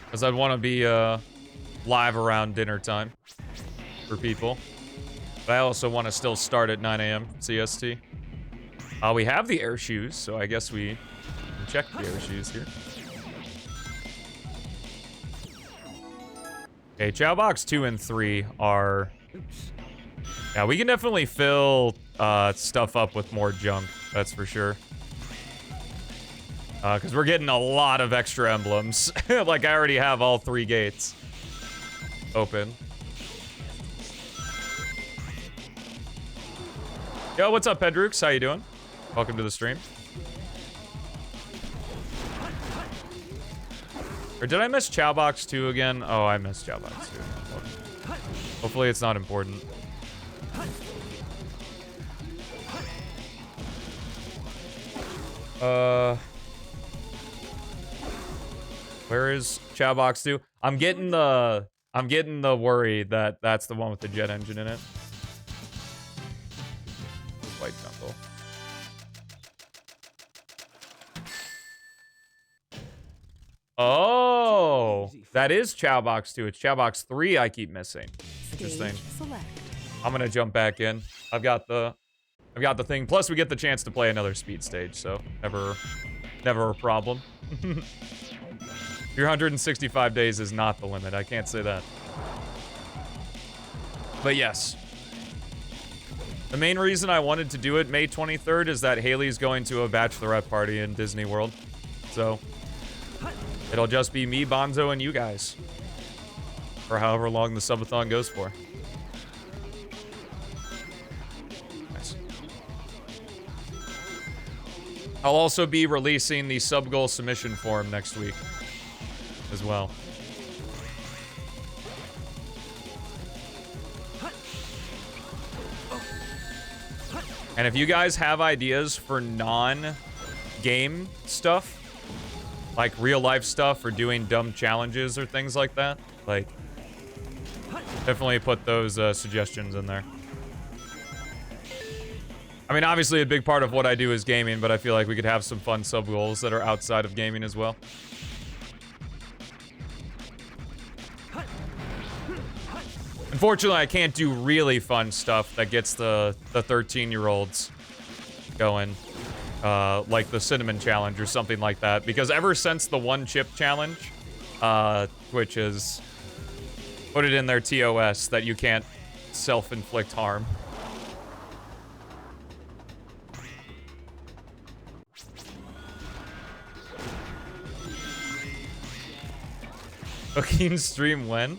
Because I'd want to be live around dinner time for people. But I also want to still start at 9 a.m. CST. We have the air shoes, so I guess we can check the air shoes here. Okay, Chow Box 2 and 3 are... Yeah, we can definitely fill stuff up with more junk, that's for sure. Because we're getting a lot of extra emblems. Like, I already have all 3 gates open. Yo, what's up, Pedrux? How you doing? Welcome to the stream. Or did I miss Chow Box 2 again? Oh, I missed Chow Box 2. Hopefully it's not important. Where is Chow Box 2? I'm getting the worry that that's the one with the jet engine in it. White jungle. Oh, that is Chow Box 2. It's Chow Box 3 I keep missing. Interesting. I'm gonna jump back in. I've got the thing. Plus, we get the chance to play another speed stage, so never a problem. 365 days is not the limit. I can't say that. But yes. The main reason I wanted to do it May 23rd is that Haley's going to a bachelorette party in Disney World. So, it'll just be me, Bonzo, and you guys. For however long the subathon goes for. Nice. I'll also be releasing the sub-goal submission form next week as well. And if you guys have ideas for non-game stuff, like real-life stuff or doing dumb challenges or things like that, like, definitely put those suggestions in there. I mean, obviously a big part of what I do is gaming, but I feel like we could have some fun sub-goals that are outside of gaming as well. Unfortunately, I can't do really fun stuff that gets the 13-year-olds going. Like the cinnamon challenge or something like that. Because ever since the one chip challenge, Twitch has put it in their TOS that you can't self-inflict harm. Cooking stream when?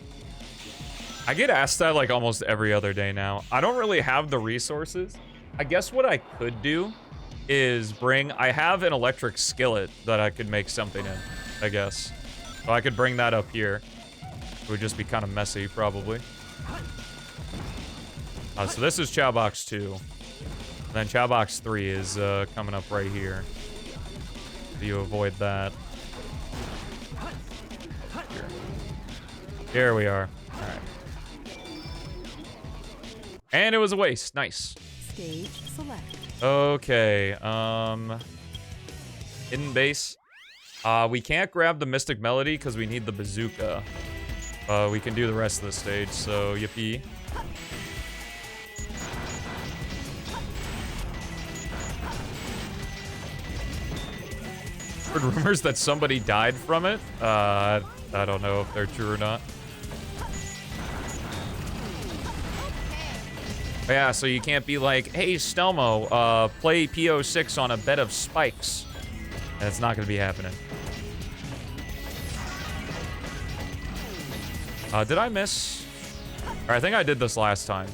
I get asked that like almost every other day now. I don't really have the resources. I guess what I could do is I have an electric skillet that I could make something in, I guess. So I could bring that up here. It would just be kind of messy, probably. So this is Chow Box 2. And then Chow Box 3 is coming up right here. So you avoid that. Here we are. All right. And it was a waste. Nice. Stage select. Okay. Hidden base. We can't grab the Mystic Melody because we need the bazooka. We can do the rest of the stage, so yippee. Heard rumors that somebody died from it. I don't know if they're true or not. But yeah, so you can't be like, hey, Stelmo, play PO6 on a bed of spikes. And it's not going to be happening. Did I miss? Or I think I did this last time.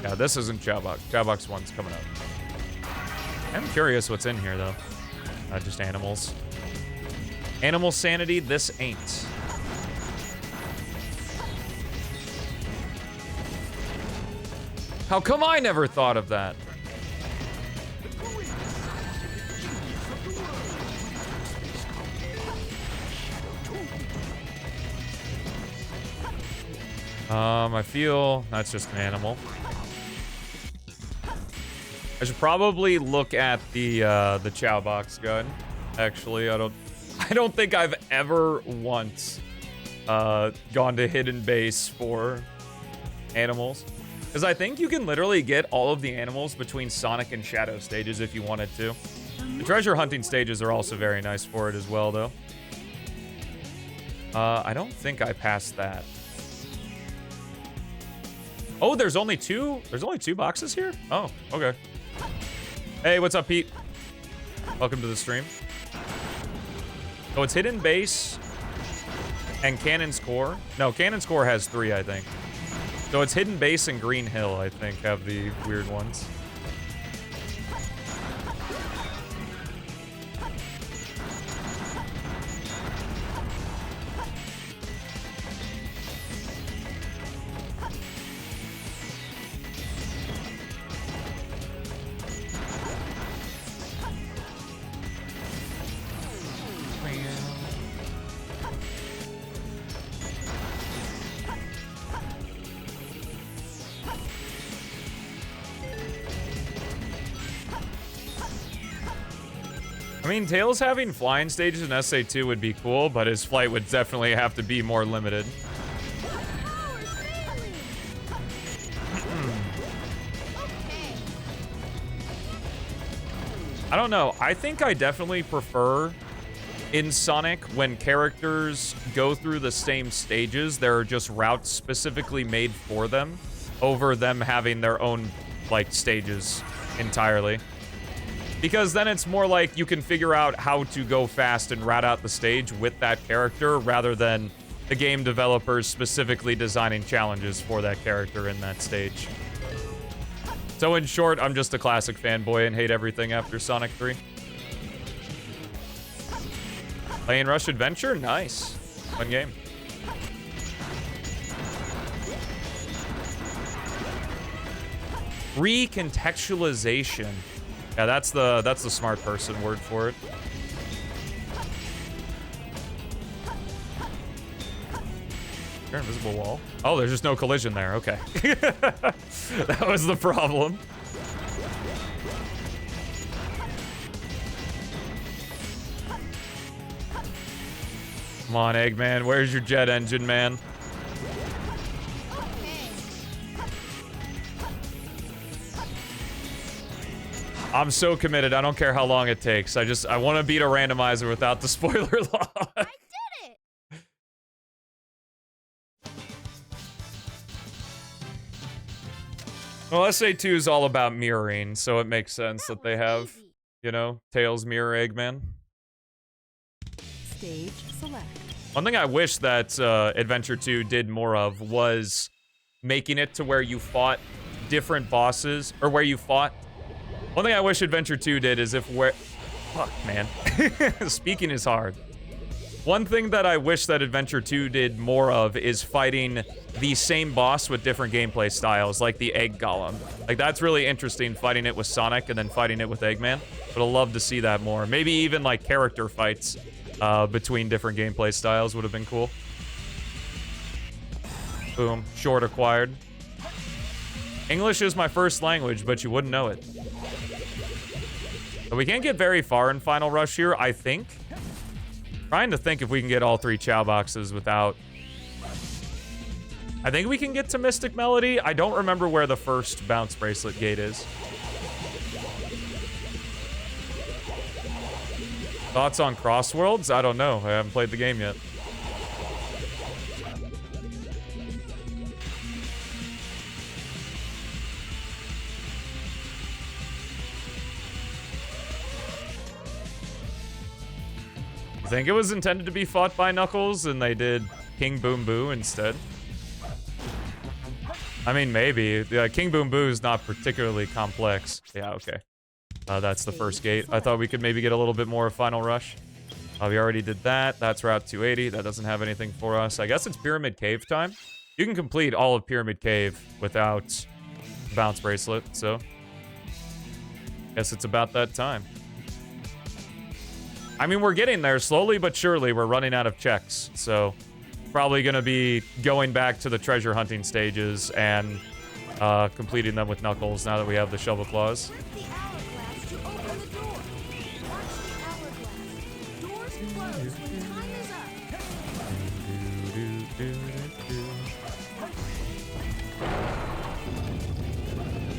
Yeah, this isn't Chowbox. Chowbox 1's coming up. I'm curious what's in here, though. Just animals. Animal sanity, this ain't. How come I never thought of that? I feel that's just an animal. I should probably look at the Chow Box gun. Actually, I don't think I've ever once gone to hidden base for animals. Because I think you can literally get all of the animals between Sonic and Shadow stages if you wanted to. The treasure hunting stages are also very nice for it as well, though. I don't think I passed that. Oh, there's only two boxes here? Oh, okay. Hey, what's up, Pete? Welcome to the stream. Oh, it's Hidden Base and Cannon's Core. No, Cannon's Core has 3, I think. So it's Hidden Base and Green Hill, I think, have the weird ones. I mean, Tails having flying stages in SA2 would be cool, but his flight would definitely have to be more limited. I don't know. I think I definitely prefer in Sonic when characters go through the same stages, there are just routes specifically made for them over them having their own, like, stages entirely. Because then it's more like you can figure out how to go fast and route out the stage with that character rather than the game developers specifically designing challenges for that character in that stage. So in short, I'm just a classic fanboy and hate everything after Sonic 3. Playing Rush Adventure? Nice. Fun game. Recontextualization. Yeah, that's the smart person word for it. Is there an invisible wall? Oh, there's just no collision there. Okay. That was the problem. Come on, Eggman. Where's your jet engine, man? I'm so committed. I don't care how long it takes. I want to beat a randomizer without the spoiler log. I did it! Well, SA2 is all about mirroring, so it makes sense that they have, Easy. you know, Tails mirror Eggman. Stage select. One thing I wish that Adventure 2 did more of was making it to where you fought different bosses, or where you fought... One thing I wish Adventure 2 did is if where... Fuck, man. Speaking is hard. One thing that I wish that Adventure 2 did more of is fighting the same boss with different gameplay styles, like the Egg Golem. Like, that's really interesting, fighting it with Sonic and then fighting it with Eggman. But I'd love to see that more. Maybe even, like, character fights between different gameplay styles would have been cool. Boom. Short acquired. English is my first language, but you wouldn't know it. But we can't get very far in Final Rush here, I think. Trying to think if we can get all 3 Chow boxes without... I think we can get to Mystic Melody. I don't remember where the first Bounce Bracelet gate is. Thoughts on Crossworlds? I don't know. I haven't played the game yet. I think it was intended to be fought by Knuckles, and they did King Boom Boo instead. I mean, maybe. King Boom Boo is not particularly complex. Yeah, okay. That's the first gate. I thought we could maybe get a little bit more of Final Rush. We already did that. That's Route 280. That doesn't have anything for us. I guess it's Pyramid Cave time. You can complete all of Pyramid Cave without Bounce Bracelet, so... guess it's about that time. I mean, we're getting there slowly but surely. We're running out of checks, so probably going to be going back to the treasure hunting stages and completing them with Knuckles now that we have the shovel claws. Use the hourglass to open the door. Watch the hourglass. Doors close when time is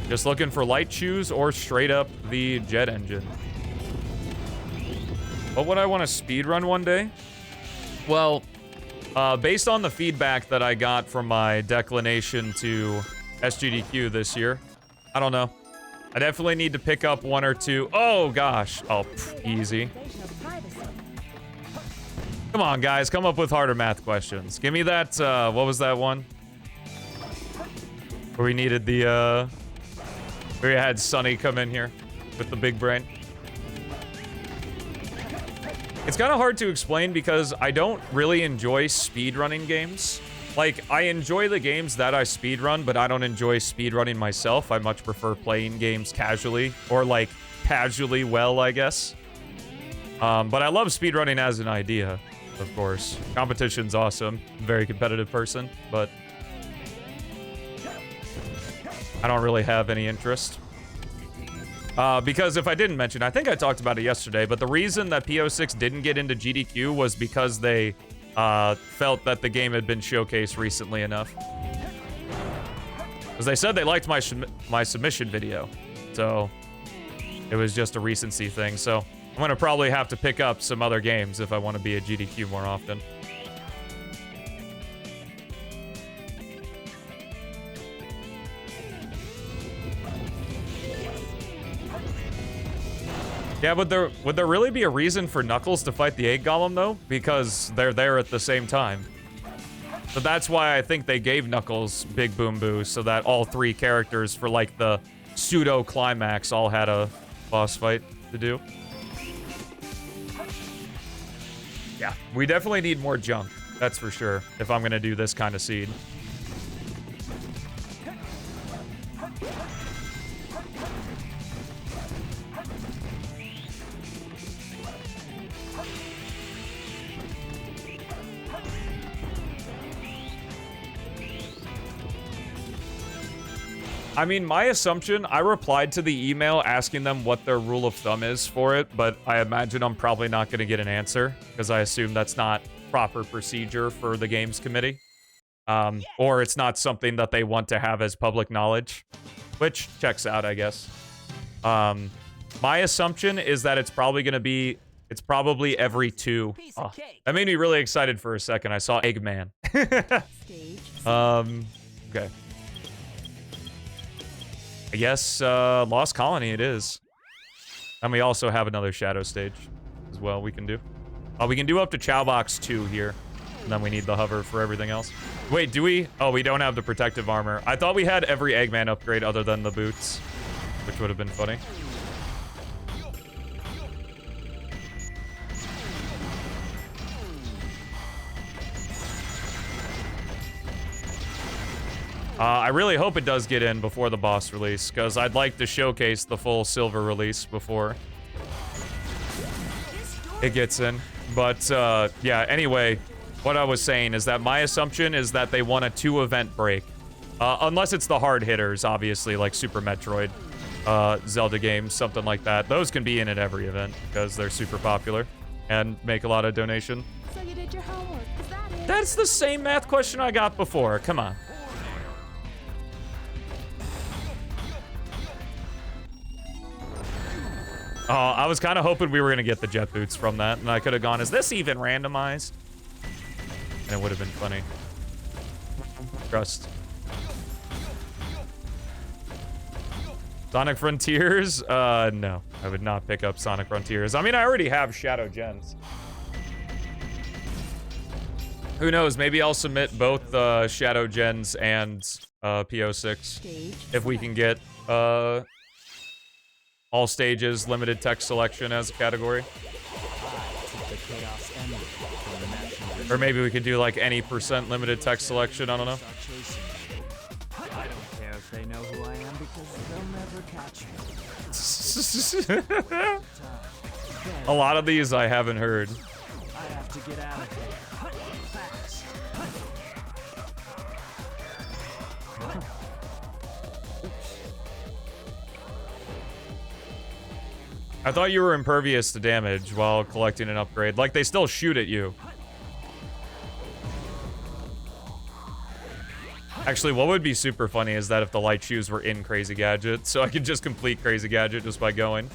up. Just looking for light shoes or straight up the jet engine. What would I want to speedrun one day? Well, based on the feedback that I got from my declination to SGDQ this year, I don't know. I definitely need to pick up 1 or 2. Oh, gosh. Oh, easy. Come on, guys. Come up with harder math questions. Give me that, what was that one? Where we needed the, where we had Sunny come in here with the big brain. It's kind of hard to explain because I don't really enjoy speedrunning games. Like, I enjoy the games that I speedrun, but I don't enjoy speedrunning myself. I much prefer playing games casually, or like, casually well, I guess. But I love speedrunning as an idea, of course. Competition's awesome. Very competitive person, but I don't really have any interest. Because if I didn't mention, I think I talked about it yesterday, but the reason that PO6 didn't get into GDQ was because they felt that the game had been showcased recently enough. Because they said they liked my submission video, so it was just a recency thing. So I'm going to probably have to pick up some other games if I want to be at GDQ more often. Yeah, would there really be a reason for Knuckles to fight the Egg Golem, though? Because they're there at the same time. So that's why I think they gave Knuckles Big Boom Boo, so that all 3 characters for, like, the pseudo-climax all had a boss fight to do. Yeah, we definitely need more junk, that's for sure, if I'm gonna do this kind of seed. I mean, my assumption, I replied to the email asking them what their rule of thumb is for it, but I imagine I'm probably not going to get an answer, because I assume that's not proper procedure for the games committee. Or it's not something that they want to have as public knowledge, which checks out, I guess. My assumption is that it's probably gonna be, it's probably every 2. Piece of cake. That made me really excited for a second. I saw Eggman. Stage. Okay. I guess, Lost Colony it is. And we also have another shadow stage as well we can do. We can do up to Chowbox 2 here. And then we need the hover for everything else. Wait, do we? Oh, we don't have the protective armor. I thought we had every Eggman upgrade other than the boots, which would have been funny. I really hope it does get in before the boss release, because I'd like to showcase the full silver release before it gets in. But, yeah, anyway, what I was saying is that my assumption is that they want a 2-event break. Unless it's the hard hitters, obviously, like Super Metroid, Zelda games, something like that. Those can be in at every event, because they're super popular and make a lot of donation. So you did your homework, is that it? That's the same math question I got before. Come on. I was kind of hoping we were going to get the jet boots from that, and I could have gone, is this even randomized? And it would have been funny. Trust. Sonic Frontiers? No. I would not pick up Sonic Frontiers. I mean, I already have Shadow Gens. Who knows? Maybe I'll submit both Shadow Gens and PO6 Stage. if we can get all stages, limited text selection as a category. Or maybe we could do like any % limited text selection, I don't know. I don't care if they know who I am because they'll never catch me. A lot of these I haven't heard. I have to get out of here. Fast. I thought you were impervious to damage while collecting an upgrade. Like, they still shoot at you. Actually, what would be super funny is that if the light shoes were in Crazy Gadget, so I could just complete Crazy Gadget just by going.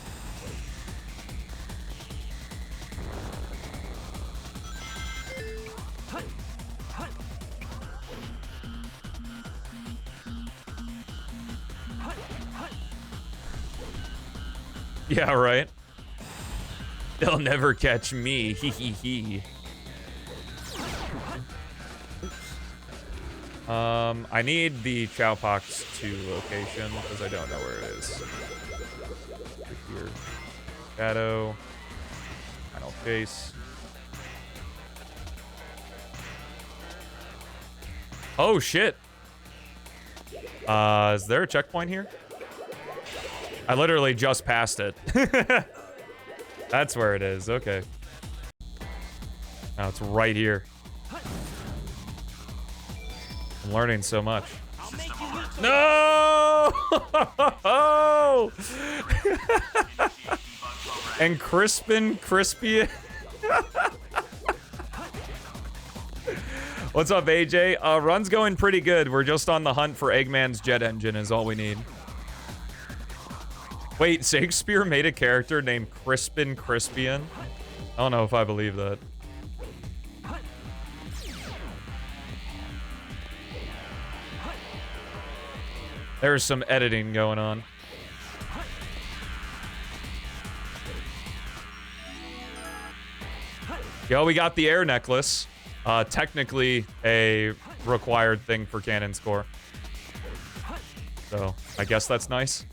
Yeah, right. They'll never catch me. Hee hee hee. I need the Chowpox 2 location because I don't know where it is. Right here. Shadow. Final Chase. Oh shit. Is there a checkpoint here? I literally just passed it. That's where it is. Okay. Now it's right here. I'm learning so much. No! And Crispy. What's up, AJ? Run's going pretty good. We're just on the hunt for Eggman's jet engine is all we need. Wait, Shakespeare made a character named Crispian? I don't know if I believe that. There's some editing going on. Yo, we got the air necklace. Technically a required thing for cannon score. So, I guess that's nice.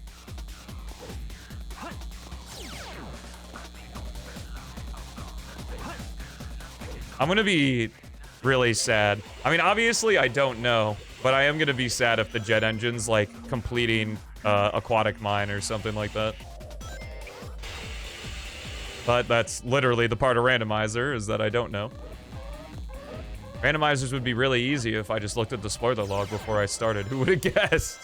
I'm gonna be really sad. I mean, obviously I don't know, but I am gonna be sad if the jet engine's like completing Aquatic Mine or something like that. But that's literally the part of Randomizer, is that I don't know. Randomizers would be really easy if I just looked at the spoiler log before I started. Who would have guessed?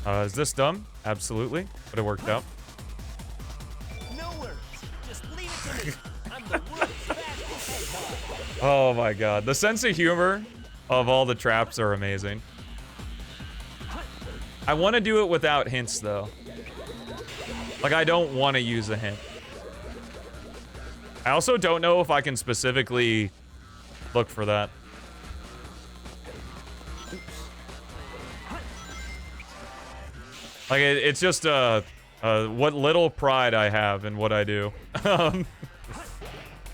Is this dumb? Absolutely. But it worked out. No worries. Just leave it to me. I'm the world's fastest hedgehog. Oh my god. The sense of humor of all the traps are amazing. I want to do it without hints, though. Like, I don't want to use a hint. I also don't know if I can specifically look for that. Like, it's just what little pride I have in what I do.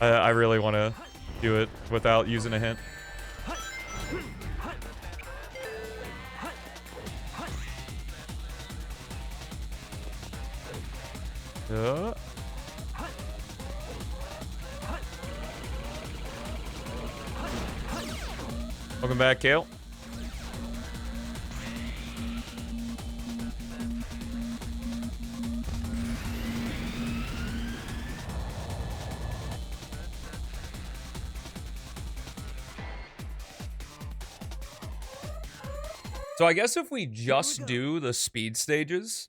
I really want to do it without using a hint. Welcome back, Kale. So I guess if we just do the speed stages,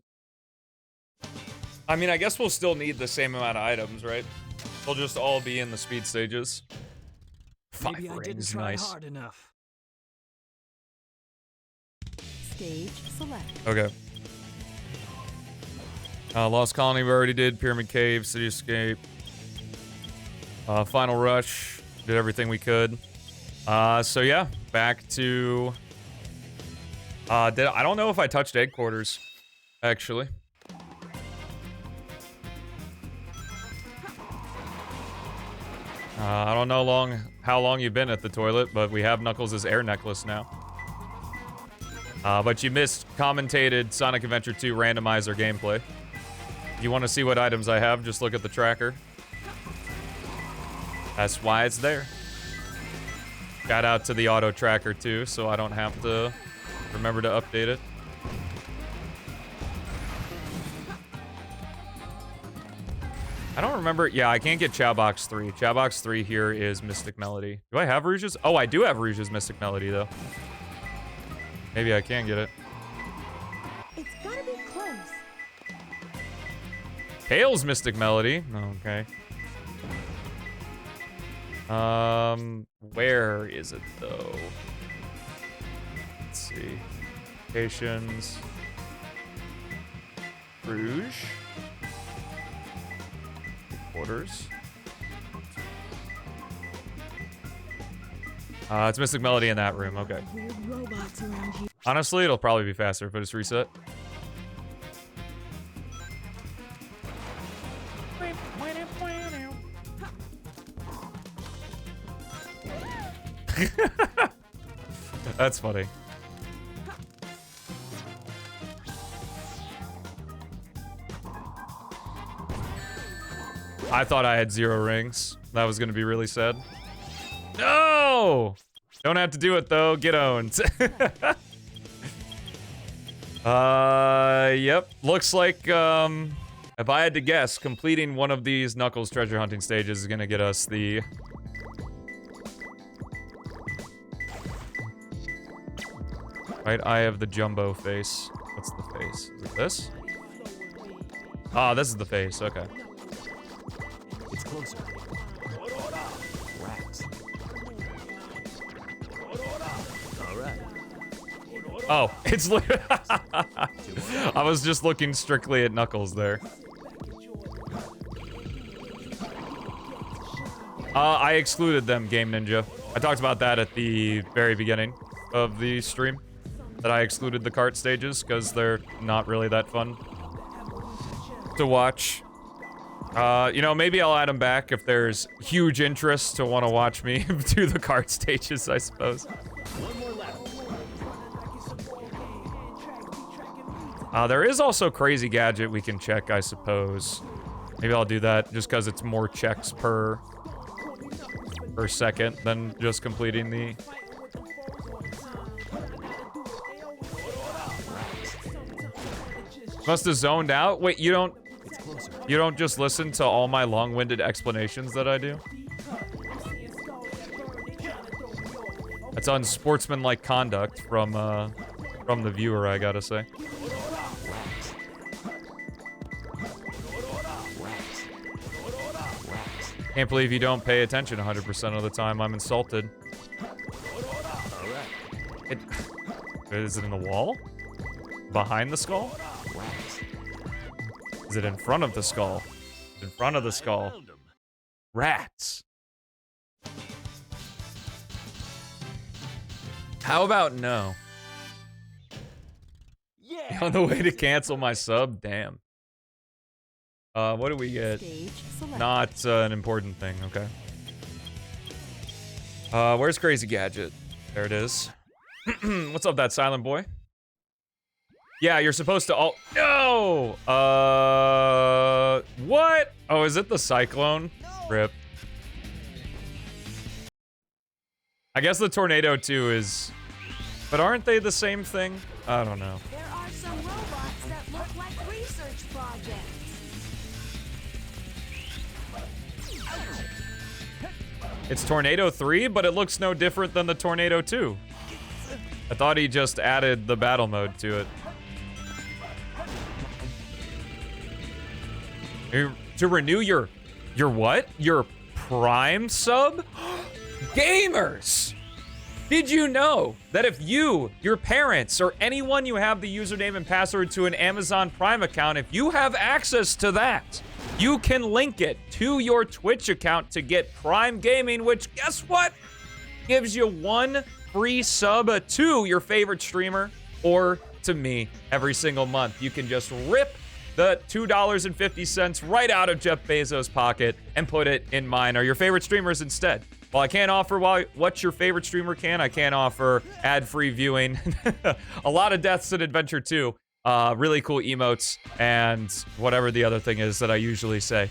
I mean, I guess we'll still need the same amount of items, right? They'll just all be in the speed stages. Maybe 5 I didn't rings, try nice. hard enough. Stage select. Okay. Lost Colony we already did. Pyramid Cave, City Escape. Final Rush. Did everything we could. So yeah, back to... I don't know if I touched Egg Quarters, actually. I don't know how long you've been at the toilet, but we have Knuckles' air necklace now. But you missed commentated Sonic Adventure 2 randomizer gameplay. If you want to see what items I have, just look at the tracker. That's why it's there. Shout out to the auto tracker too, so I don't have to remember to update it. I don't remember. Yeah, I can't get Chow Box 3. Chow Box 3 here is Mystic Melody. Do I have Rouge's? Oh, I do have Rouge's Mystic Melody, though. Maybe I can get it. It's gotta be close. Tails Mystic Melody. Okay. Where is it, though? Let's see. Locations. Rouge. Quarters. It's Mystic Melody in that room. Okay. Weird robots around here. Honestly, it'll probably be faster if I just reset. That's funny. I thought I had 0 rings. That was gonna be really sad. No! Don't have to do it though. Get owned. Yep. Looks like, if I had to guess, completing one of these Knuckles treasure hunting stages is gonna get us the... Right eye of the Jumbo face. What's the face? Is it this? Oh, this is the face. Okay. It's closer. Rats. All right. Oh, it's I was just looking strictly at Knuckles there. I excluded them, Game Ninja. I talked about that at the very beginning of the stream. That I excluded the cart stages because they're not really that fun to watch. You know, maybe I'll add them back if there's huge interest to want to watch me do the cart stages, I suppose. There is also Crazy Gadget we can check, I suppose. Maybe I'll do that just because it's more checks per second than just completing the... Must have zoned out? Wait, you don't just listen to all my long-winded explanations that I do? That's unsportsmanlike conduct from the viewer, I gotta say. Can't believe you don't pay attention 100% of the time. I'm insulted. Is it in the wall? Behind the skull? Is it in front of the skull? In front of the skull. Rats. How about no? Yeah. On the way to cancel my sub? Damn. What do we get? Stage select. Not an important thing, okay. Where's Crazy Gadget? There it is. What's up, that silent boy? Yeah, you're supposed to all— No! What? Oh, is it the cyclone? Rip. I guess the tornado too is— but aren't they the same thing? I don't know. There are some robots that look like research projects. It's Tornado 3, but it looks no different than the Tornado 2. I thought he just added the battle mode to it. To renew your what? Your Prime sub? Gamers! Did you know that if you, your parents, or anyone you have the username and password to an Amazon Prime account, if you have access to that, you can link it to your Twitch account to get Prime Gaming, which, guess what? Gives you 1 free sub to your favorite streamer or to me every single month. You can just rip the $2.50 right out of Jeff Bezos' pocket and put it in mine or your favorite streamers instead. While I can't offer what your favorite streamer can, I can't offer ad-free viewing. A lot of deaths in Adventure 2. Really cool emotes, and whatever the other thing is that I usually say.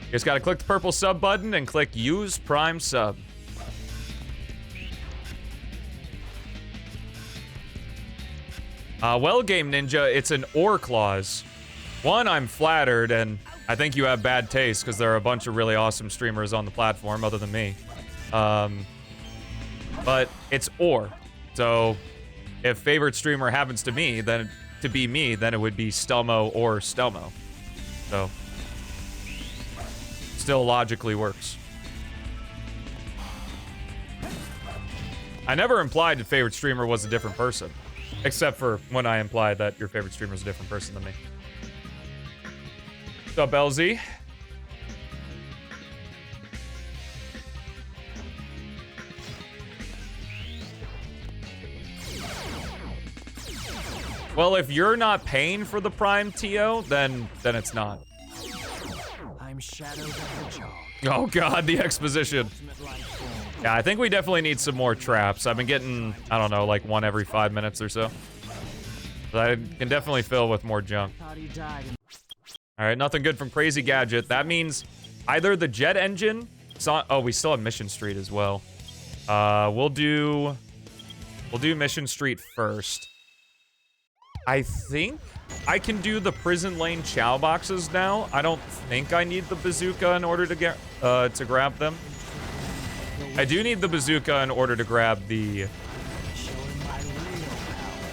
You just gotta click the purple sub button and click Use Prime Sub. Well, Game Ninja, it's an or clause. One, I'm flattered, and I think you have bad taste because there are a bunch of really awesome streamers on the platform other than me. But it's or. So if favorite streamer happens to me, then it would be Stelmo or Stelmo. So still logically works. I never implied that favorite streamer was a different person, except for when I implied that your favorite streamer is a different person than me. What's up, LZ? Well, if you're not paying for the Prime TO, then it's not. I'm Shadow the Hedgehog. Oh god, the exposition. Ultimate life form. Yeah, I think we definitely need some more traps. I've been getting, I don't know, like 1 every 5 minutes or so. But I can definitely fill with more junk. Thought he died in Alright, nothing good from Crazy Gadget. That means either the jet engine... Oh, we still have Mission Street as well. We'll do Mission Street first. I think I can do the Prison Lane Chow boxes now. I don't think I need the bazooka in order to get to grab them. I do need the bazooka in order to grab the showing my real power.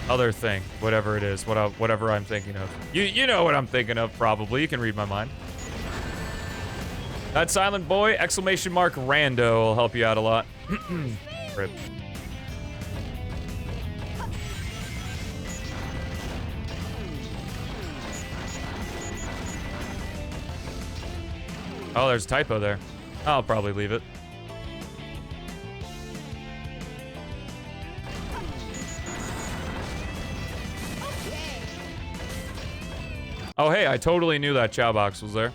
other thing, whatever it is, whatever I'm thinking of. You know what I'm thinking of, probably. You can read my mind. That silent boy, exclamation mark rando, will help you out a lot. Rip. Oh, there's a typo there. I'll probably leave it. Oh, hey, I totally knew that chow box was there.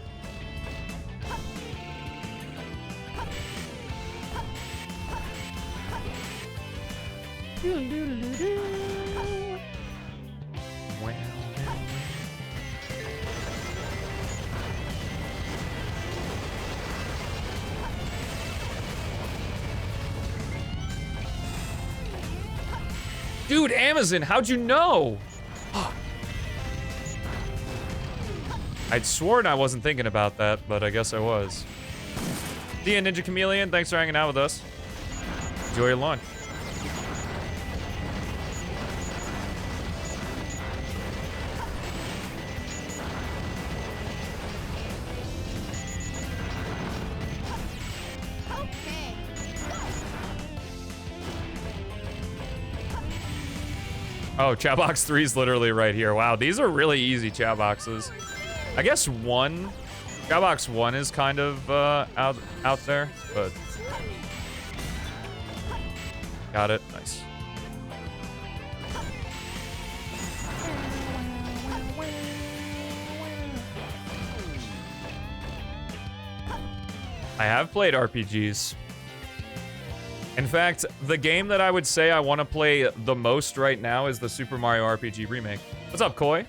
Dude, Amazon, how'd you know? I'd sworn I wasn't thinking about that, but I guess I was. See ya, Ninja Chameleon. Thanks for hanging out with us. Enjoy your lunch. Oh, chat box 3 is literally right here. Wow, these are really easy chat boxes. I guess chat box 1 is kind of out there, but got it. Nice. I have played RPGs. In fact, the game that I would say I want to play the most right now is the Super Mario RPG remake. What's up, Koi?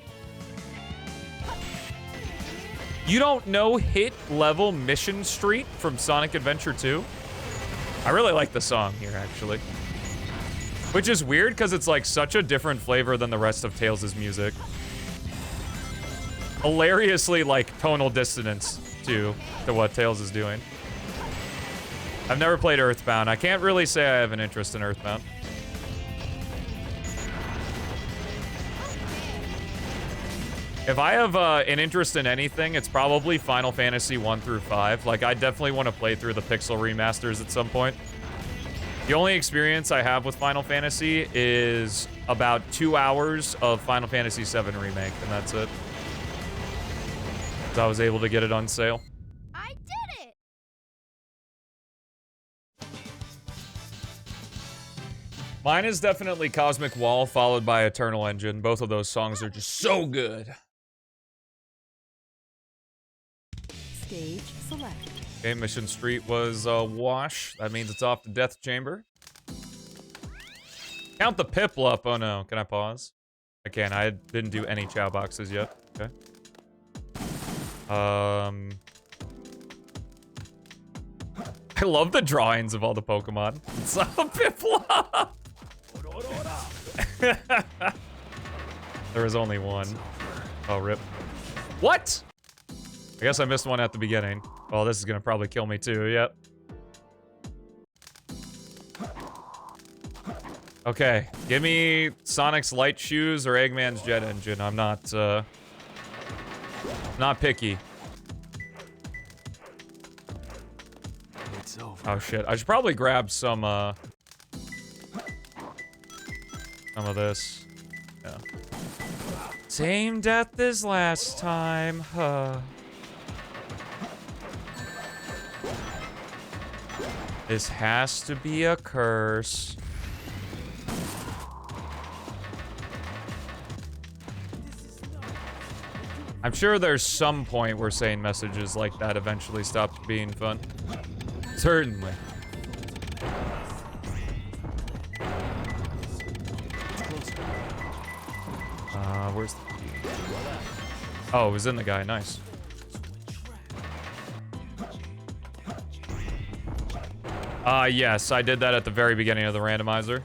You don't know Hit Level Mission Street from Sonic Adventure 2? I really like the song here, actually. Which is weird, because it's like such a different flavor than the rest of Tails' music. Hilariously, like, tonal dissonance, too, to what Tails is doing. I've never played Earthbound. I can't really say I have an interest in Earthbound. If I have an interest in anything, it's probably Final Fantasy 1 through 5. Like, I definitely want to play through the Pixel remasters at some point. The only experience I have with Final Fantasy is about 2 hours of Final Fantasy 7 Remake, and that's it. 'Cause I was able to get it on sale. I did it! Mine is definitely Cosmic Wall, followed by Eternal Engine. Both of those songs are just so good. Stage select. Okay, Mission Street was a wash. That means it's off to Death Chamber. Count the Piplup. Oh no, can I pause? I can't, I didn't do any chow boxes yet. Okay. I love the drawings of all the Pokemon. It's a Piplup! There was only one. Oh, rip. What? I guess I missed one at the beginning. Well, this is gonna probably kill me too, yep. Okay, give me Sonic's Light Shoes or Eggman's Jet Engine. I'm not picky. It's over. Oh shit, I should probably grab some of this. Yeah. Same death as last time, huh. This has to be a curse. I'm sure there's some point where saying messages like that eventually stopped being fun. Certainly. Where's the key? Oh, it was in the guy. Nice. Yes, I did that at the very beginning of the randomizer.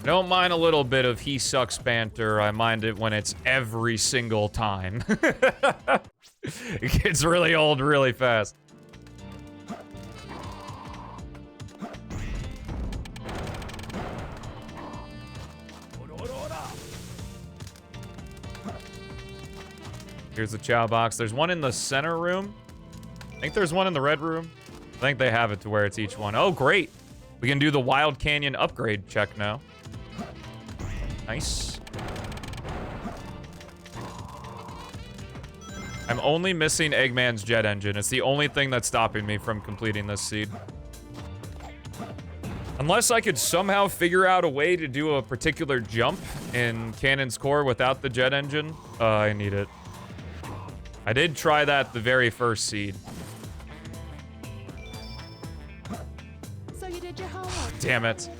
I don't mind a little bit of he sucks banter. I mind it when it's every single time. It gets really old really fast. Here's the chow box. There's one in the center room. I think there's one in the red room. I think they have it to where it's each one. Oh, great. We can do the Wild Canyon upgrade check now. Nice. I'm only missing Eggman's Jet Engine. It's the only thing that's stopping me from completing this seed. Unless I could somehow figure out a way to do a particular jump in Cannon's Core without the Jet Engine, I need it. I did try that the very first seed. So you did your homework. Damn it.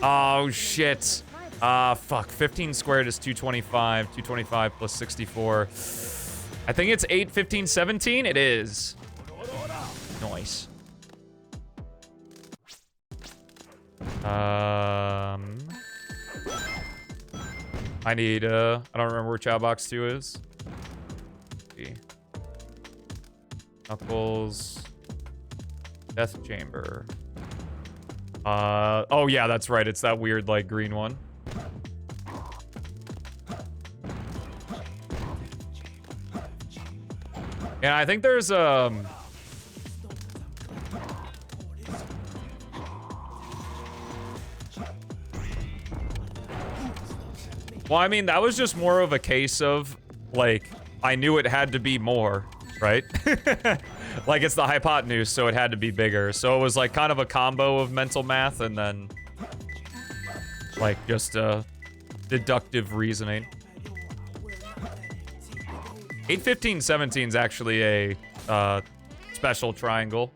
Oh, shit. Fuck. 15 squared is 225. 225 plus 64. I think it's 8, 15, 17? It is. Nice. I need, I don't remember where Chow Box 2 is. Knuckles. Death Chamber. Oh yeah, that's right. It's that weird, like, green one. Yeah, I think there's, Well, I mean, that was just more of a case of, like, I knew it had to be more, right? Like, it's the hypotenuse, so it had to be bigger. So it was, like, kind of a combo of mental math and then, like, just, deductive reasoning. 8-15-17 is actually a, special triangle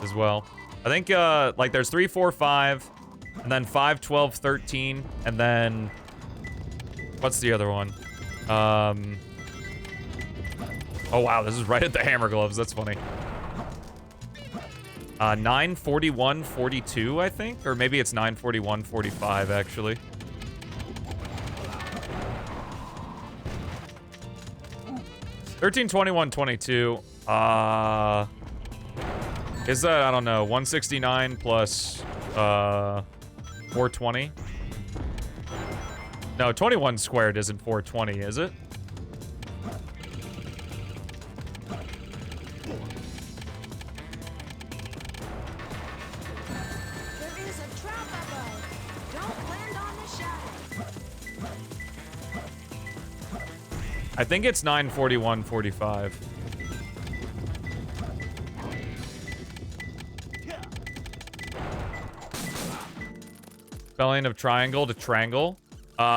as well. I think, like, there's 3, 4, 5, and then 5, 12, 13, and then... What's the other one? Oh, wow, this is right at the hammer gloves. That's funny. 9, 41, 42, I think? Or maybe it's 9, 41, 45, actually. $13, 21, 22. Is that, I don't know, 169 plus 420? No, 21 squared isn't 420, is it? There is a trap above. Don't land on the shadow. I think it's 941, 45. Spelling of triangle to trangle.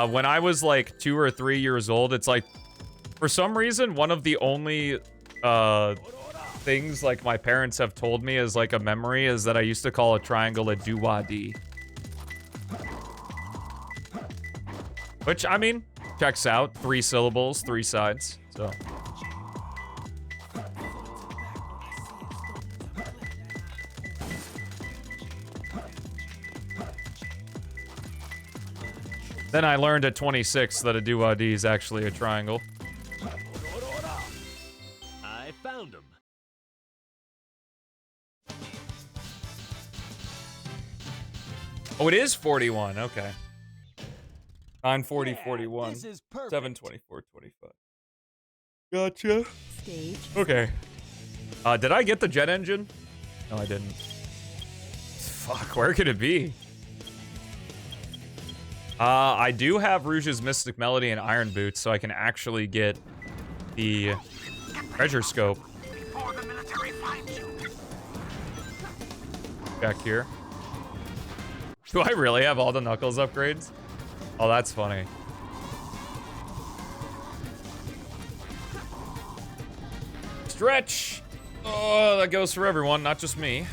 When I was like 2 or 3 years old, it's like, for some reason, one of the only things like my parents have told me as like a memory is that I used to call a triangle a doo-wah-dee. Which, I mean, checks out. 3 syllables, 3 sides, so. Then I learned at 26 that a doo-wah-dee is actually a triangle. I found him. Oh, it is 41. Okay. 940, Yeah, 41. this is perfect. 724, 25. Gotcha. Stage. Okay. Did I get the jet engine? No, I didn't. Fuck, where could it be? I do have Rouge's Mystic Melody and Iron Boots, so I can actually get the treasure scope. Back here. Do I really have all the Knuckles upgrades? Oh, that's funny. Stretch! Oh, that goes for everyone, not just me.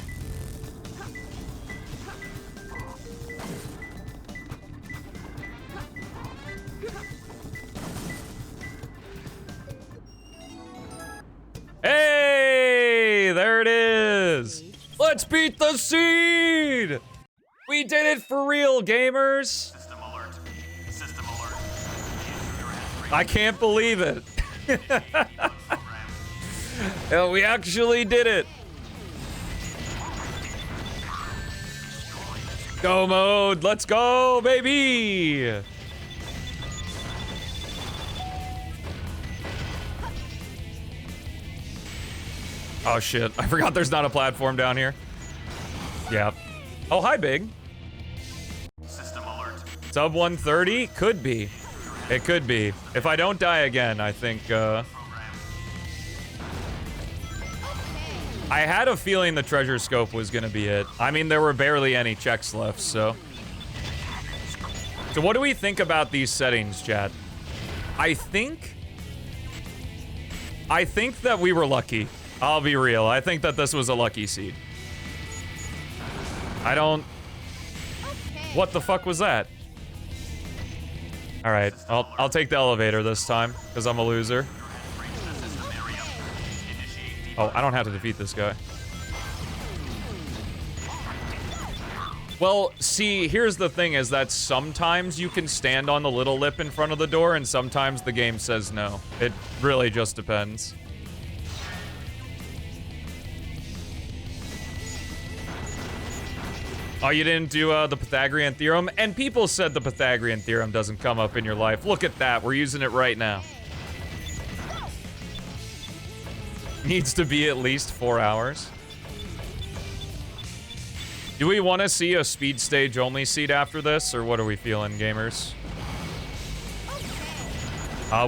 Hey, there it is. Let's beat the seed. We did it for real, gamers. System alert. System alert. I can't believe it. Yeah, we actually did it. Go mode, let's go, baby. Oh shit, I forgot there's not a platform down here. Yeah. Oh, hi, Big. System alert. Sub 130? Could be. It could be. If I don't die again, I think, I had a feeling the treasure scope was gonna be it. I mean, there were barely any checks left, so. So what do we think about these settings, chat? I think that we were lucky. I'll be real. I think that this was a lucky seed. I don't... What the fuck was that? Alright, I'll take the elevator this time, because I'm a loser. Oh, I don't have to defeat this guy. Well, see, here's the thing is that sometimes you can stand on the little lip in front of the door, and sometimes the game says no. It really just depends. Oh, you didn't do the Pythagorean theorem? And people said the Pythagorean theorem doesn't come up in your life. Look at that, we're using it right now. Needs to be at least 4 hours. Do we want to see a speed stage only seed after this, or what are we feeling, gamers?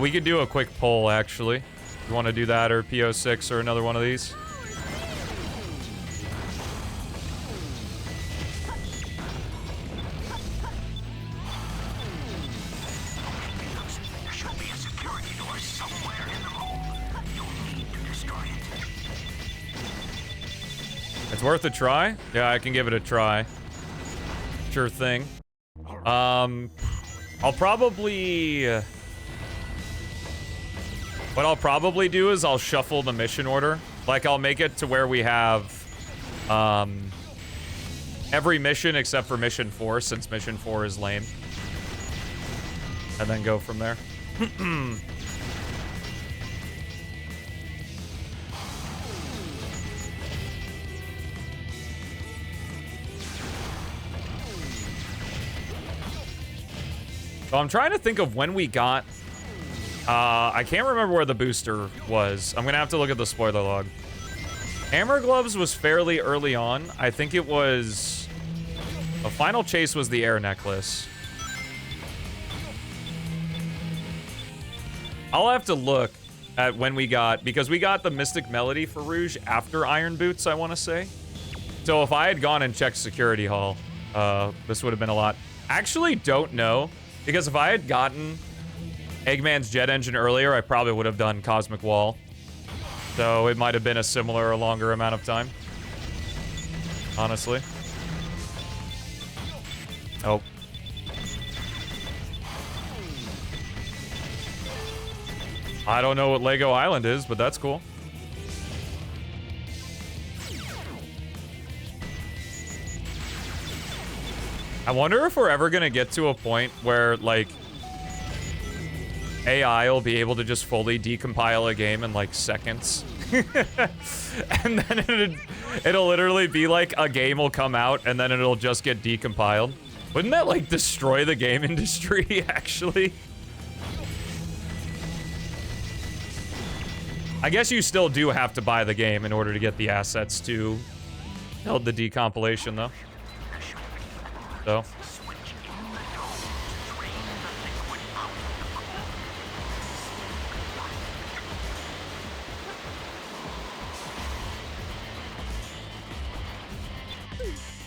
We could do a quick poll, actually. You want to do that, or PO6, or another one of these? It's worth a try? Yeah, I can give it a try. Sure thing. I'll probably... what I'll probably do is I'll shuffle the mission order. Like, I'll make it to where we have, every mission except for mission 4, since mission 4 is lame. And then go from there. So I'm trying to think of when we got... I can't remember where the booster was. I'm gonna have to look at the spoiler log. Hammer Gloves was fairly early on. I think it was... the final chase was the air necklace. I'll have to look at when we got... because we got the Mystic Melody for Rouge after Iron Boots, I want to say. So if I had gone and checked Security Hall, this would have been a lot. Actually, don't know. Because if I had gotten Eggman's jet engine earlier, I probably would have done Cosmic Wall. So it might have been a similar or longer amount of time. Honestly. Oh. I don't know what Lego Island is, but that's cool. I wonder if we're ever gonna get to a point where, like, AI will be able to just fully decompile a game in, like, seconds. And then it'll literally be like a game will come out and then it'll just get decompiled. Wouldn't that, like, destroy the game industry, actually? I guess you still do have to buy the game in order to get the assets to build the decompilation, though. So.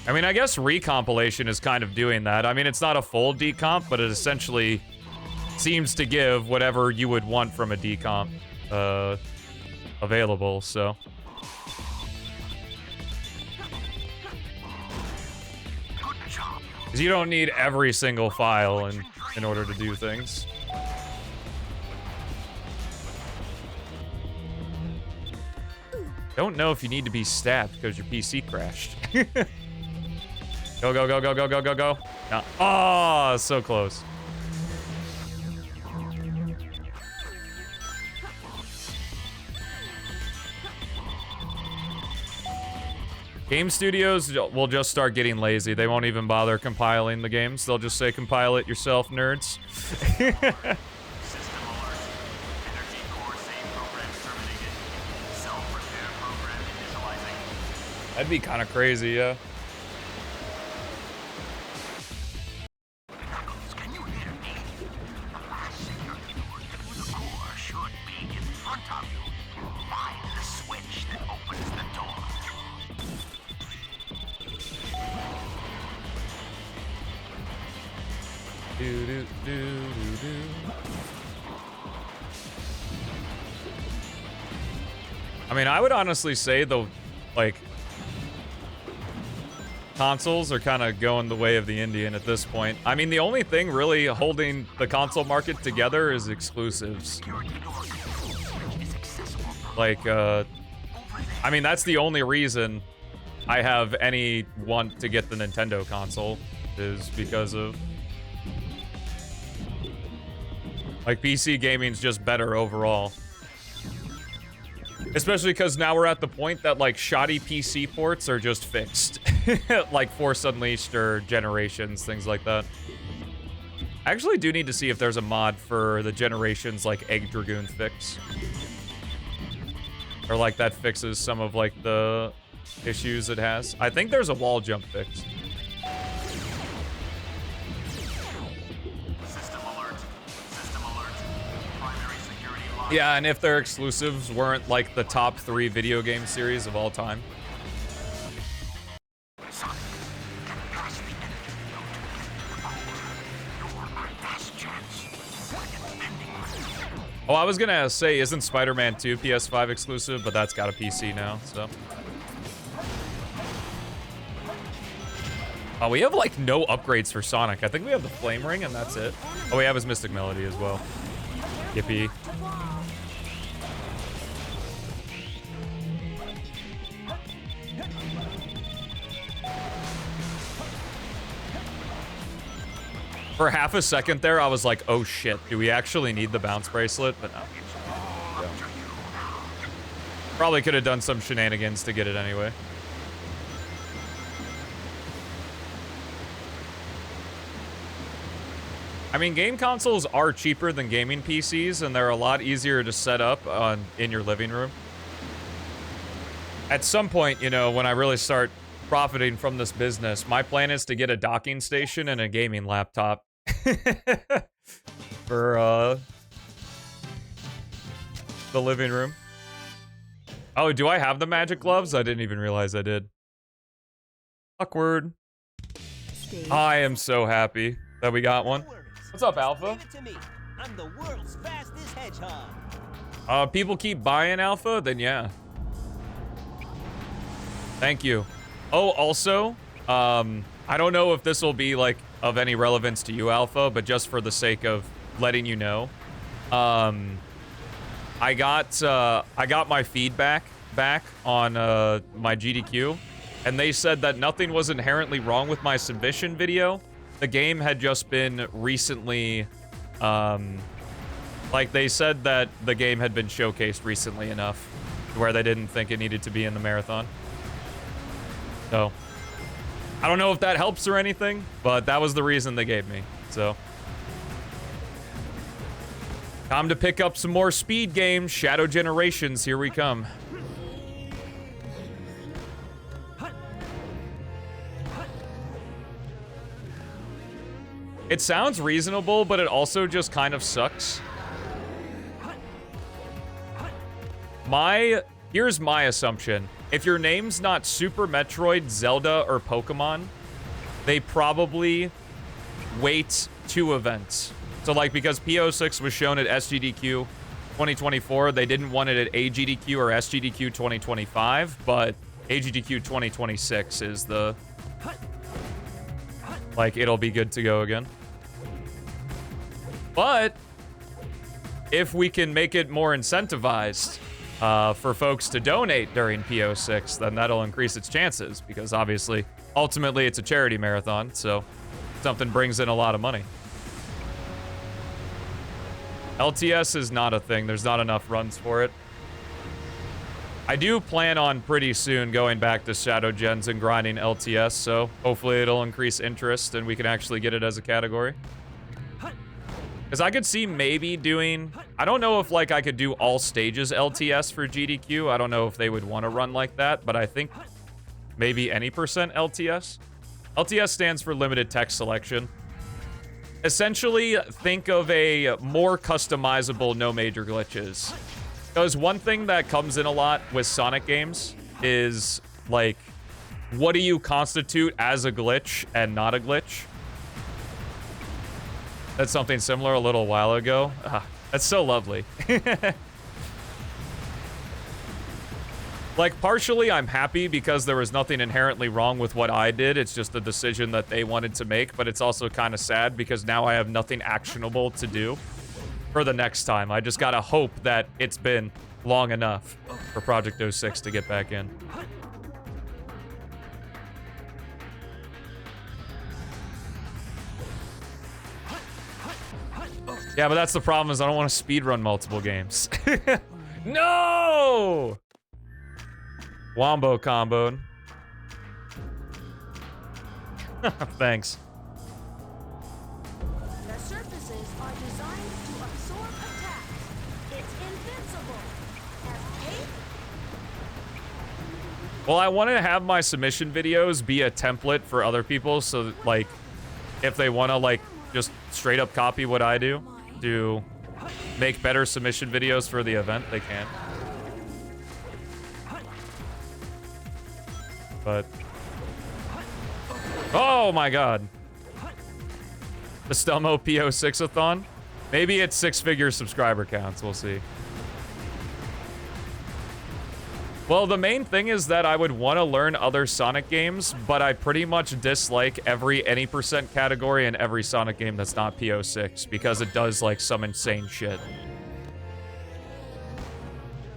I mean, I guess recompilation is kind of doing that. I mean, it's not a full decomp, but it essentially seems to give whatever you would want from a decomp available, so. Because you don't need every single file in order to do things. Don't know if you need to be stabbed because your PC crashed. Go, go, go, go, go, go, go, go. No. Oh, so close. Game studios will just start getting lazy. They won't even bother compiling the games. They'll just say, compile it yourself, nerds. System alert. Energy core save program terminated. Self-repair program initializing. That'd be kind of crazy, yeah. Can you hear me? The last security door through the core should be in front of you. Find the switch that opens the door. Do, do, do, do, do. I mean, I would honestly say the, like, consoles are kind of going the way of the Indian at this point. I mean, the only thing really holding the console market together is exclusives. Like, I mean, that's the only reason I have any want to get the Nintendo console, is because of... like, PC gaming's just better overall. Especially because now we're at the point that, like, shoddy PC ports are just fixed. Like Force Unleashed or Generations, things like that. I actually do need to see if there's a mod for the Generations, like, Egg Dragoon fix. Or, like, that fixes some of, like, the issues it has. I think there's a wall jump fix. System alert. System alert. Yeah, and if their exclusives weren't like the top 3 video game series of all time. Sonic, get past the enemy field to get to the core. You're our last chance. We're depending on you. Oh, I was gonna say, isn't Spider-Man 2 PS5 exclusive? But that's got a PC now, so. Oh, we have like no upgrades for Sonic. I think we have the Flame Ring and that's it. Oh, we have his Mystic Melody as well. Yippee. For half a second there, I was like, oh shit, do we actually need the bounce bracelet? But no. Yeah. Probably could have done some shenanigans to get it anyway. I mean, game consoles are cheaper than gaming PCs, and they're a lot easier to set up in your living room. At some point, you know, when I really start profiting from this business, my plan is to get a docking station and a gaming laptop. For, the living room. Oh, do I have the magic gloves? I didn't even realize I did. Awkward. I am so happy that we got one. What's up, Alpha? Leave it to me. I'm the world's fastest hedgehog. People keep buying Alpha? Then yeah. Thank you. Oh, also, I don't know if this will be, like, of any relevance to you, Alpha, but just for the sake of letting you know, I got my feedback back on my GDQ, and they said that nothing was inherently wrong with my submission video. The game had just been recently, like, they said that the game had been showcased recently enough where they didn't think it needed to be in the marathon. So, I don't know if that helps or anything, but that was the reason they gave me, so. Time to pick up some more speed games. Shadow Generations, here we come. It sounds reasonable, but it also just kind of sucks. Here's my assumption. If your name's not Super Metroid, Zelda, or Pokemon, they probably wait 2 events. So, like, because PO6 was shown at SGDQ 2024, they didn't want it at AGDQ or SGDQ 2025, but AGDQ 2026 is the... Like, it'll be good to go again. But, if we can make it more incentivized for folks to donate during PO6, then that'll increase its chances, because obviously, ultimately, it's a charity marathon, so something brings in a lot of money. LTS is not a thing. There's not enough runs for it. I do plan on pretty soon going back to Shadow Gens and grinding LTS, so hopefully it'll increase interest and we can actually get it as a category. Because I could see maybe doing... I don't know if, like, I could do all stages LTS for GDQ. I don't know if they would want to run like that, but I think maybe any percent LTS. LTS stands for Limited Text Selection. Essentially, think of a more customizable no major glitches. Because one thing that comes in a lot with Sonic games is, like, what do you constitute as a glitch and not a glitch? That's something similar a little while ago. That's so lovely. Like, partially I'm happy because there was nothing inherently wrong with what I did. It's just a decision that they wanted to make, but it's also kind of sad because now I have nothing actionable to do for the next time. I just gotta hope that it's been long enough for Project 06 to get back in. Yeah, but that's the problem is I don't want to speedrun multiple games. No! Wombo comboed. Thanks. The surfaces are designed to absorb attacks. It's invincible. As cape, Well, I want to have my submission videos be a template for other people, so that, like, if they want to, like, just straight up copy what I do make better submission videos for the event, they can. But... oh my god. The Stelmo PO6-a-thon? Maybe it's 6-figure subscriber counts, we'll see. Well, the main thing is that I would want to learn other Sonic games, but I pretty much dislike every any % category in every Sonic game that's not PO6, because it does, like, some insane shit.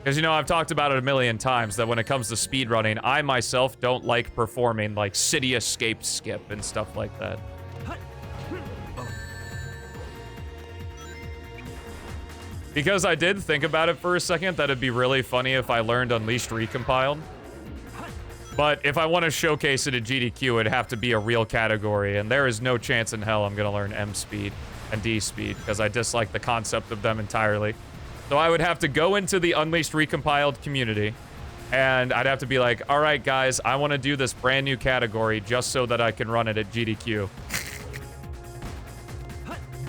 Because, you know, I've talked about it a million times, that when it comes to speedrunning, I myself don't like performing, like, City Escape skip and stuff like that. Because I did think about it for a second that it'd be really funny if I learned Unleashed Recompiled. But if I want to showcase it at GDQ, it'd have to be a real category, and there is no chance in hell I'm going to learn M speed and D speed, because I dislike the concept of them entirely. So I would have to go into the Unleashed Recompiled community, and I'd have to be like, all right, guys, I want to do this brand new category just so that I can run it at GDQ.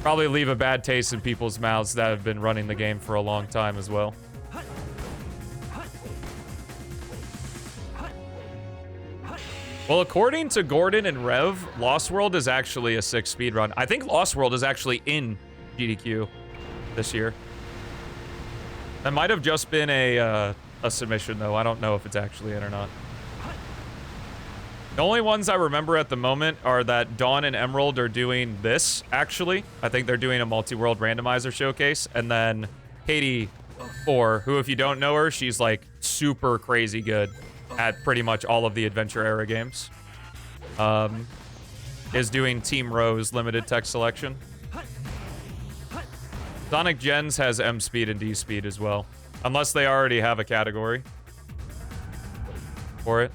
Probably leave a bad taste in people's mouths that have been running the game for a long time as well. Well, according to Gordon and Rev, Lost World is actually a 6 speedrun. I think Lost World is actually in GDQ this year. That might have just been a submission, though. I don't know if it's actually in or not. The only ones I remember at the moment are that Dawn and Emerald are doing this, actually. I think they're doing a multi-world randomizer showcase. And then Katie 4, who, if you don't know her, she's, like, super crazy good at pretty much all of the Adventure era games. Is doing Team Rose limited text selection. Sonic Gens has M speed and D speed as well. Unless they already have a category for it.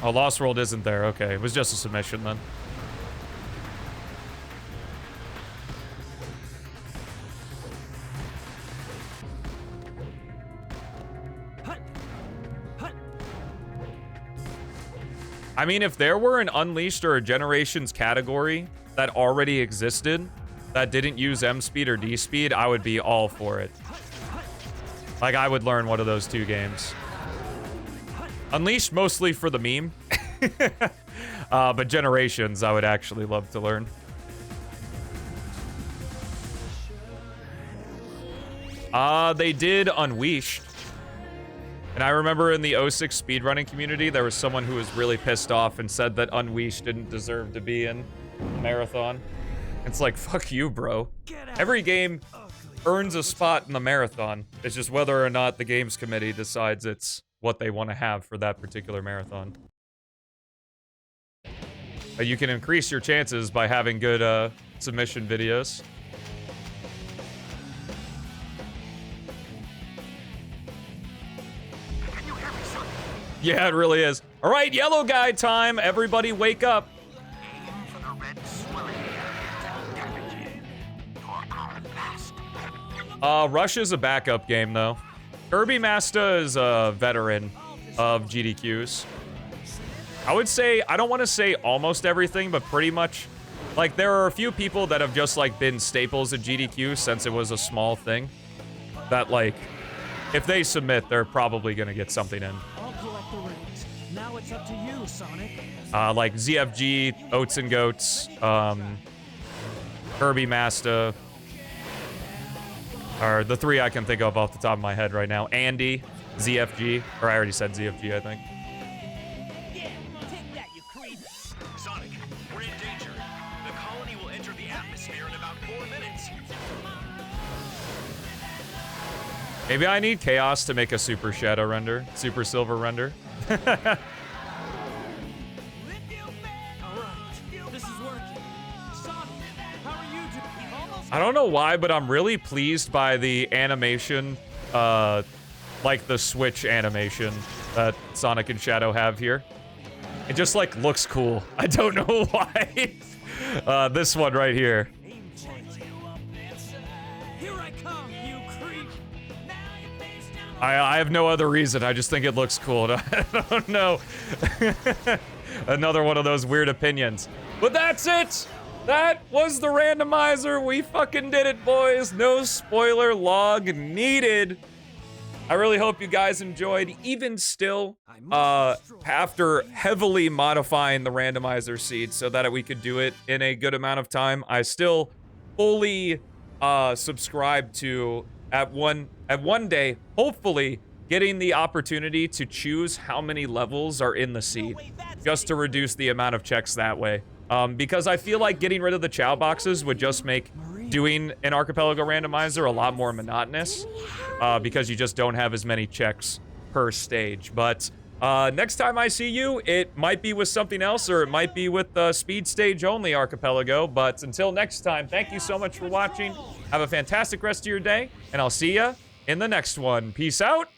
Oh, Lost World isn't there. Okay, it was just a submission then. I mean, if there were an Unleashed or a Generations category that already existed that didn't use M speed or D speed, I would be all for it. Like, I would learn one of those two games. Unleashed mostly for the meme. But Generations, I would actually love to learn. They did Unleashed. And I remember in the 06 speedrunning community, there was someone who was really pissed off and said that Unleashed didn't deserve to be in the marathon. It's like, fuck you, bro. Every game earns a spot in the marathon. It's just whether or not the games committee decides it's what they want to have for that particular marathon. But you can increase your chances by having good submission videos. Yeah, it really is. All right, yellow guy time. Everybody wake up. Aim for the red swirling area to damage it. Your power blast. Rush is a backup game, though. Kirby Masta is a veteran of GDQs. I would say, I don't want to say almost everything, but pretty much. Like, there are a few people that have just, like, been staples at GDQ since it was a small thing. That, like, if they submit, they're probably going to get something in. I'll collect the rings. Now it's up to you, Sonic. Like ZFG, Oats and Goats, Kirby Masta. Are the three I can think of off the top of my head right now. Andy, ZFG, or I already said ZFG, I think. Yeah, take that, you creep. Sonic, we're in danger. The colony will enter the atmosphere in about 4 minutes. Maybe I need Chaos to make a Super Shadow render, Super Silver render. This is working. Sonic, how are you doing? Almost I don't know why, but I'm really pleased by the animation, like the Switch animation that Sonic and Shadow have here. It just, like, looks cool. I don't know why. This one right here. Here I come, you creep. I have no other reason. I just think it looks cool. I don't know. Another one of those weird opinions. But that's it. That was the randomizer. We fucking did it, boys. No spoiler log needed. I really hope you guys enjoyed. Even still, after heavily modifying the randomizer seed so that we could do it in a good amount of time, I still fully subscribe to at one day, hopefully getting the opportunity to choose how many levels are in the seed, just to reduce the amount of checks that way. Because I feel like getting rid of the chow boxes would just make doing an Archipelago Randomizer a lot more monotonous, because you just don't have as many checks per stage. But next time I see you, it might be with something else, or it might be with the speed stage only Archipelago. But until next time, thank you so much for watching. Have a fantastic rest of your day, and I'll see ya in the next one. Peace out.